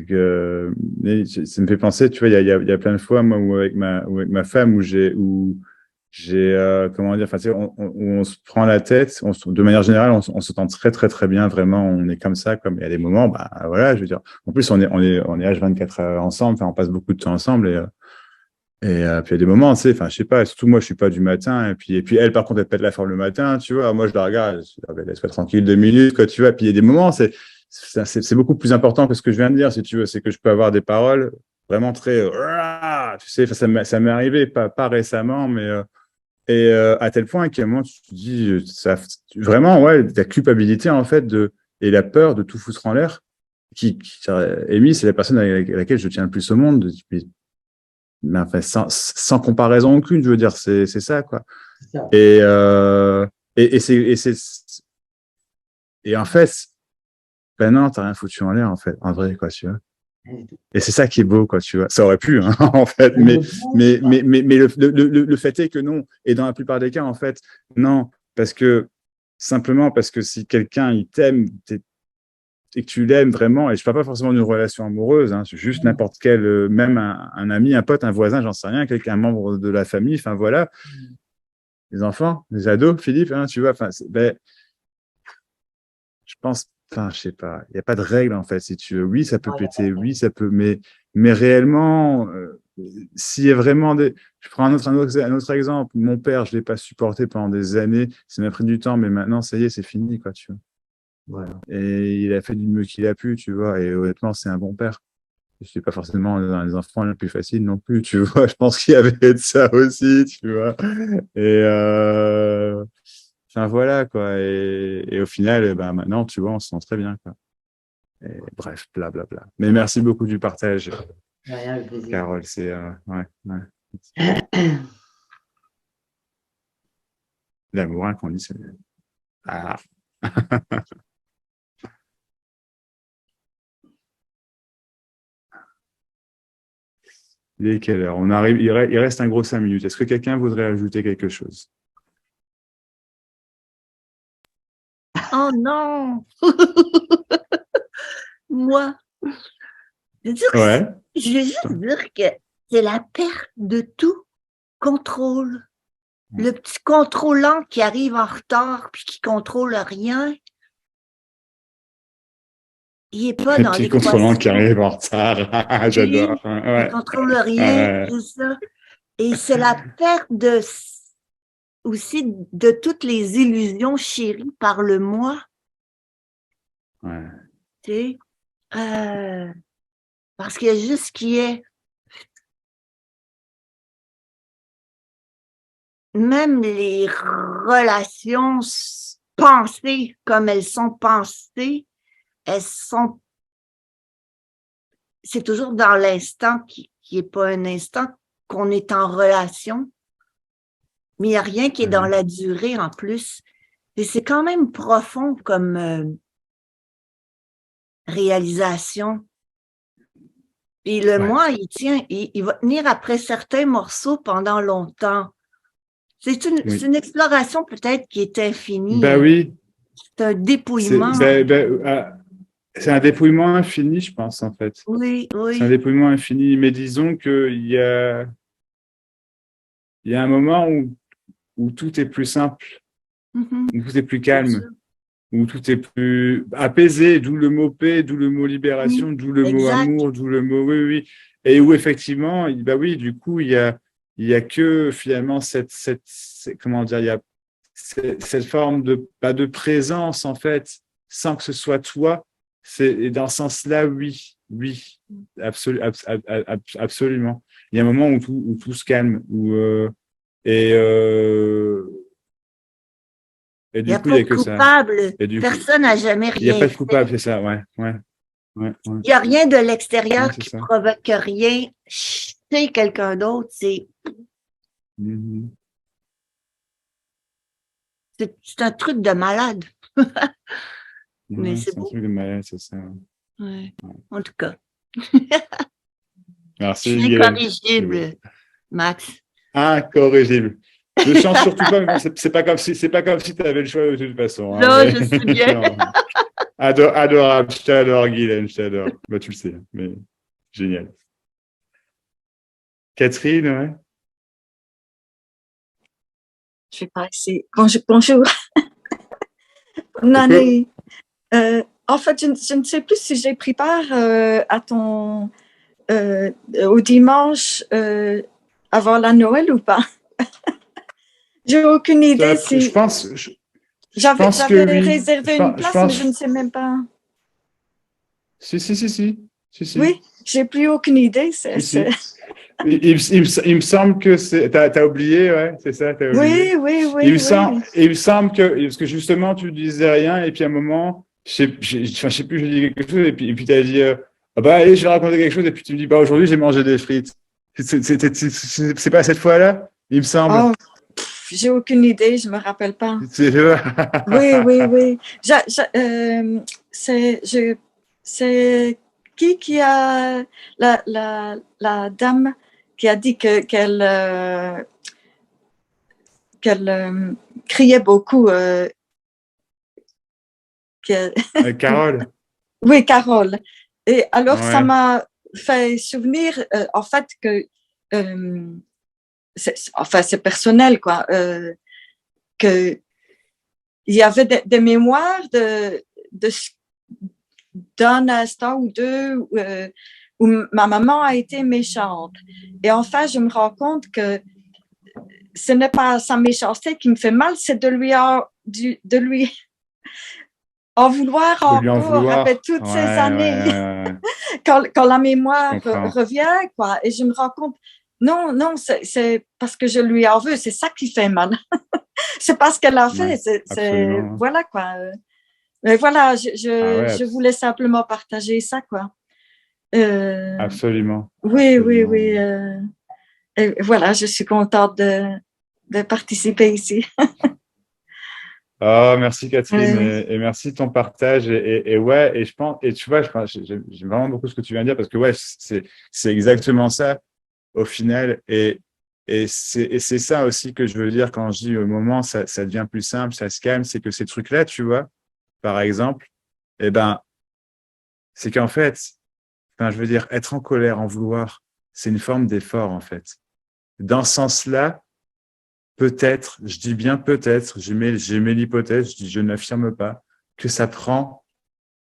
que, ça me fait penser, tu vois, il y a plein de fois, moi, ou avec ma femme, comment dire, enfin, tu sais, où on se prend la tête, de manière générale, on s'entend très, très, très bien, vraiment, on est comme ça, comme il y a des moments, bah, voilà, je veux dire, en plus, on est H24 ensemble, enfin, on passe beaucoup de temps ensemble, puis il y a des moments, tu sais, enfin, je sais pas, surtout moi, je suis pas du matin, et puis elle, par contre, elle pète la forme le matin, tu vois, moi, je la regarde, je dis, ah, ben, laisse-moi tranquille 2 minutes, quoi, tu vois, puis il y a des moments, c'est beaucoup plus important que ce que je viens de dire, si tu veux, c'est que je peux avoir des paroles vraiment très, tu sais, ça m'est arrivé, pas récemment, mais, à tel point qu'à un moment, tu te dis, vraiment, ouais, ta culpabilité, en fait, et la peur de tout foutre en l'air, Amy, c'est la personne avec laquelle je tiens le plus au monde, Mais enfin, sans comparaison aucune, je veux dire, c'est ça, quoi. C'est ça. Et en fait, ben non, t'as rien foutu en l'air, en fait, en vrai, quoi, tu vois. Et c'est ça qui est beau, quoi, tu vois. Ça aurait pu, hein, en fait, mais le fait est que non. Et dans la plupart des cas, en fait, non, simplement parce que si quelqu'un, il t'aime, et que tu l'aimes vraiment, et je parle pas forcément d'une relation amoureuse, hein, c'est juste n'importe quel, même un ami, un pote, un voisin, j'en sais rien, quelqu'un, un membre de la famille, enfin voilà, les enfants, les ados, Philippe, hein, tu vois, enfin, je pense, enfin, je sais pas, il n'y a pas de règle en fait, si tu veux. Oui, ça peut péter, oui, ça peut, mais réellement, s'il y a vraiment des. Je prends un autre exemple. Mon père, je ne l'ai pas supporté pendant des années, ça m'a pris du temps, mais maintenant, ça y est, c'est fini, quoi, tu vois. Voilà. Et il a fait du mieux qu'il a pu, tu vois, et honnêtement, c'est un bon père. Je suis pas forcément dans les enfants les plus faciles non plus, tu vois. Je pense qu'il y avait de ça aussi, tu vois. Et enfin voilà quoi. Et au final, ben maintenant, tu vois, on se sent très bien quoi. Et bref, blablabla. Mais merci beaucoup du partage, Rien, avec plaisir. Carole. C'est ouais, ouais. L'amour inconditionnel. Ah. Il est quelle heure? On arrive. Il reste un gros 5 minutes. Est-ce que quelqu'un voudrait ajouter quelque chose? Oh non! Moi, je veux dire que Ouais. je veux juste dire que c'est la perte de tout contrôle. Le petit contrôlant qui arrive en retard puis qui contrôle rien, il n'est pas Les dans petits contrôlants qui l'équation. arrivent en retard. J'adore. Il Ouais. contrôle rien, Ouais. tout ça. Et c'est la perte aussi de toutes les illusions chéries par le moi. Ouais. Tu sais, parce qu'il y a juste ce qui est. Même les relations pensées comme elles sont pensées, c'est toujours dans l'instant qui est pas un instant qu'on est en relation, mais il n'y a rien qui est dans la durée en plus. Et c'est quand même profond comme réalisation. Et le moi, il tient, il va tenir après certains morceaux pendant longtemps. C'est une exploration peut-être qui est infinie. Ben oui. C'est un dépouillement. C'est un dépouillement infini, je pense, en fait. Oui, C'est un oui. dépouillement infini. Mais disons qu'il y a un moment où tout est plus simple, Mhm. où tout est plus Bien sûr. calme, où tout est plus apaisé, d'où le mot paix, d'où le mot libération, d'où le mot Exact. amour, d'où le mot oui, oui. Et où effectivement, bah oui, du coup, il y a que finalement comment dire, il y a cette forme de présence, en fait, sans que ce soit toi. Et dans ce sens-là, oui, absolument. Il y a un moment où tout se calme, et, euh, et Il n'y du a coup, il pas n'y a de que ça. coupable. Et du coup, Personne n'a jamais il n'y a rien pas de fait. coupable, c'est ça, ouais. Il n'y a rien de l'extérieur Ouais, c'est qui ça. provoque rien chez quelqu'un d'autre. Mhm. C'est un truc de malade. Mais Ouais, c'est c'est un beau. truc de malade, c'est ça. Ouais. En tout cas, je Merci, suis Guylaine. incorrigible, Max. Incorrigible. Ne change surtout pas, mais c'est pas comme si tu avais le choix de toute façon. Hein, Non, mais... je sais bien. non. Adorable, je t'adore, Guylaine, je t'adore. Bah, tu le sais, mais génial. Catherine, ouais. Je vais pas essayer. Bonjour. Bonne année. En fait, je ne sais plus si j'ai pris part à ton au dimanche avant la Noël ou pas. J'ai aucune idée si Je pense j'avais que oui. réservé une place, mais je ne pense... sais même pas. Si. Oui, j'ai plus aucune idée. Si. Il me semble que c'est. T'as oublié, ouais, c'est ça, t'as oublié. Oui. Il me semble que, parce que justement, tu disais rien, et puis à un moment, je sais plus, je dis quelque chose, et puis t'as dit, ah bah, allez, je vais raconter quelque chose, et puis tu me dis, bah, aujourd'hui, j'ai mangé des frites. C'est pas cette fois-là, il me semble. Oh, j'ai aucune idée, je me rappelle pas. Tu vois? Oui. C'est qui a la dame qui a dit qu'elle criait beaucoup. Carole. Oui, Carole. Et alors, ça Ouais. m'a fait souvenir, en fait, que, c'est personnel, quoi, que il y avait des mémoires d'un instant ou deux où ma maman a été méchante. Et enfin, je me rends compte que ce n'est pas sa méchanceté qui me fait mal, c'est de lui en vouloir De lui en encore vouloir. après toutes ces années. Ouais. Quand la mémoire Je comprends. revient, quoi, et je me rends compte, non, c'est parce que je lui en veux, c'est ça qui fait mal. C'est pas ce qu'elle a fait, Ouais, absolument. voilà, quoi. Mais voilà, ouais. je voulais simplement partager ça, quoi. Absolument. Oui. Absolument. Et voilà, je suis contente de participer ici. Oh, merci Catherine et merci de ton partage et ouais, et je pense, et tu vois, j'aime vraiment beaucoup ce que tu viens de dire parce que ouais, c'est exactement ça au final et c'est ça aussi que je veux dire quand je dis au moment ça devient plus simple, ça se calme, c'est que ces trucs-là, tu vois, par exemple, eh ben, c'est qu'en fait, enfin, je veux dire, être en colère, en vouloir, c'est une forme d'effort en fait. Dans ce sens-là, peut-être, je dis bien peut-être, j'émets l'hypothèse, je dis je n'affirme pas, que ça prend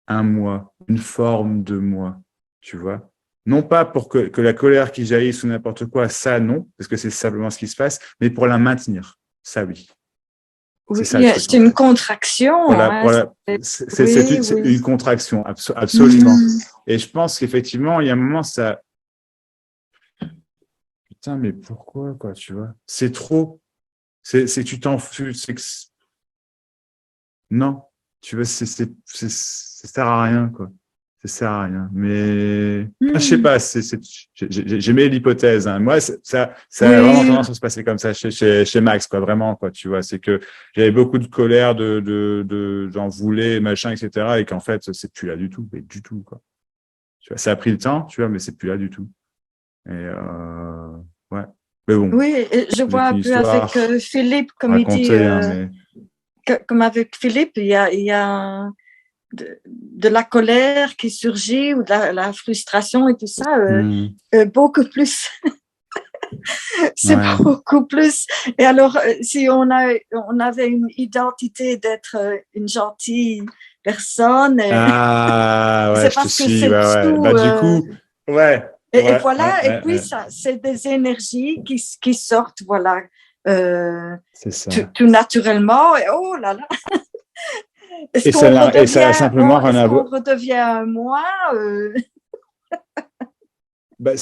un mois, une forme de mois, tu vois. Non pas pour que la colère qui jaillisse ou n'importe quoi, ça non, parce que c'est simplement ce qui se passe, mais pour la maintenir, ça oui. C'est ça le truc. C'est une contraction. C'est une contraction, absolument. Et je pense qu'effectivement, il y a un moment, ça... Putain, mais pourquoi, quoi, tu vois? C'est trop. C'est tu t'en fous. Non, tu vois, ça sert à rien, quoi. Ça sert à rien. Mais je sais pas, j'aimais l'hypothèse. Hein. Moi, ça a vraiment tendance à se passer comme ça chez Max, quoi. Vraiment, quoi. Tu vois, c'est que j'avais beaucoup de colère, j'en voulais, machin, etc. Et qu'en fait, c'est plus là du tout, mais du tout, quoi. Tu vois, ça a pris le temps, tu vois, mais c'est plus là du tout. Et ouais. Mais bon. Oui, je vois un peu avec Philippe, comme il dit. Comme avec Philippe, il y a de la colère qui surgit ou de la frustration et tout ça, beaucoup plus. C'est beaucoup plus. Et alors, si on avait une identité d'être une gentille personne, c'est parce que c'est tout. Bah, du coup, ouais. Et voilà, et puis ça, c'est des énergies qui sortent, voilà. C'est ça. Tout naturellement. Et oh là là. Et ça a simplement rien à voir. Est-ce qu'on redevient moi Bah,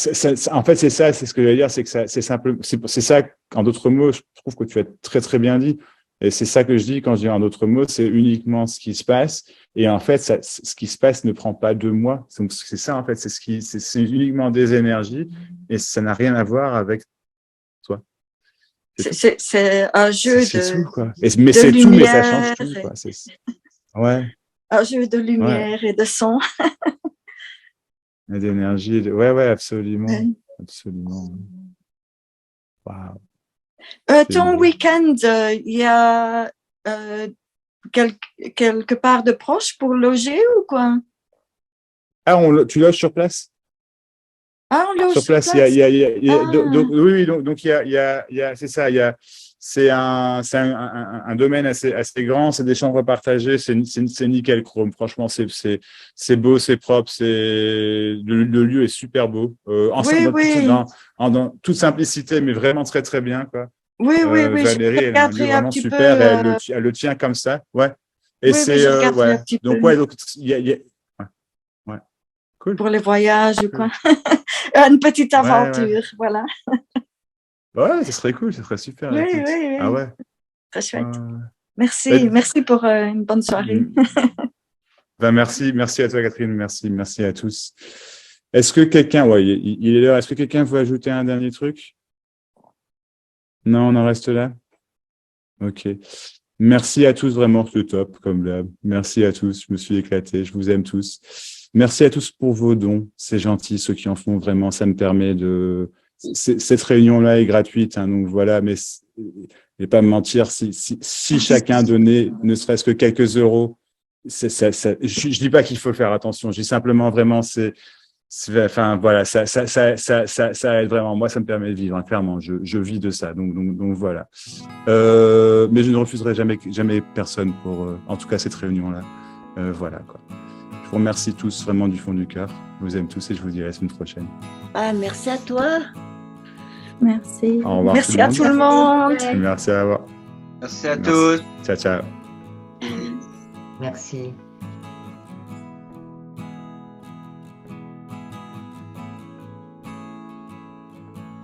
en fait, c'est ça, c'est ce que je veux dire, c'est que c'est simple, c'est ça, en d'autres mots, je trouve que tu as très très bien dit. Et c'est ça que je dis quand je dis en d'autres mots, c'est uniquement ce qui se passe. Et en fait, ce qui se passe ne prend pas 2 mois. Donc, c'est ça, en fait, c'est uniquement des énergies et ça n'a rien à voir avec toi. C'est un jeu tout, quoi. Mais c'est tout, mais ça change tout, quoi. Ouais. Un jeu de lumière et de son. Et d'énergie. Ouais, absolument. Absolument. Wow. Ton week-end, il y a quelque part de proche pour loger ou quoi? Ah, tu loges sur place? Ah, on loge sur place. Donc il y a, c'est ça, c'est un domaine assez grand, c'est des chambres partagées, c'est nickel chrome. Franchement, c'est beau, c'est propre, le lieu est super beau. Dans toute simplicité, mais vraiment très très bien, quoi. Oui. Valérie, elle a un lieu vraiment super, et elle le tient comme ça, ouais. Et c'est donc il y a cool. Pour les voyages ou quoi. Une petite aventure, voilà. Ouais, ce serait cool, ce serait super. Oui. Ah ouais. Très chouette. Merci pour une bonne soirée. Merci à toi, Catherine. Merci à tous. Est-ce que quelqu'un, ouais, il est l'heure, est-ce que quelqu'un veut ajouter un dernier truc? Non, on en reste là? Ok. Merci à tous, vraiment, c'est top, comme d'hab. Merci à tous, je me suis éclaté, je vous aime tous. Merci à tous pour vos dons, c'est gentil, ceux qui en font vraiment, ça me permet de... Cette réunion-là est gratuite, hein, donc voilà, mais je vais pas me mentir, si chacun donnait ne serait-ce que quelques euros, je dis pas qu'il faut faire attention, je dis simplement vraiment, enfin voilà, ça aide vraiment. Moi, ça me permet de vivre, hein, clairement. Je vis de ça, donc voilà. Mais je ne refuserai jamais personne pour, en tout cas, cette réunion-là. Voilà quoi. Je vous remercie tous vraiment du fond du cœur. Je vous aime tous et je vous dis à la semaine prochaine. Ah, merci à toi. Merci. Au revoir. Merci à tout le monde. Merci à vous. Merci à tous. Ciao, ciao. Merci.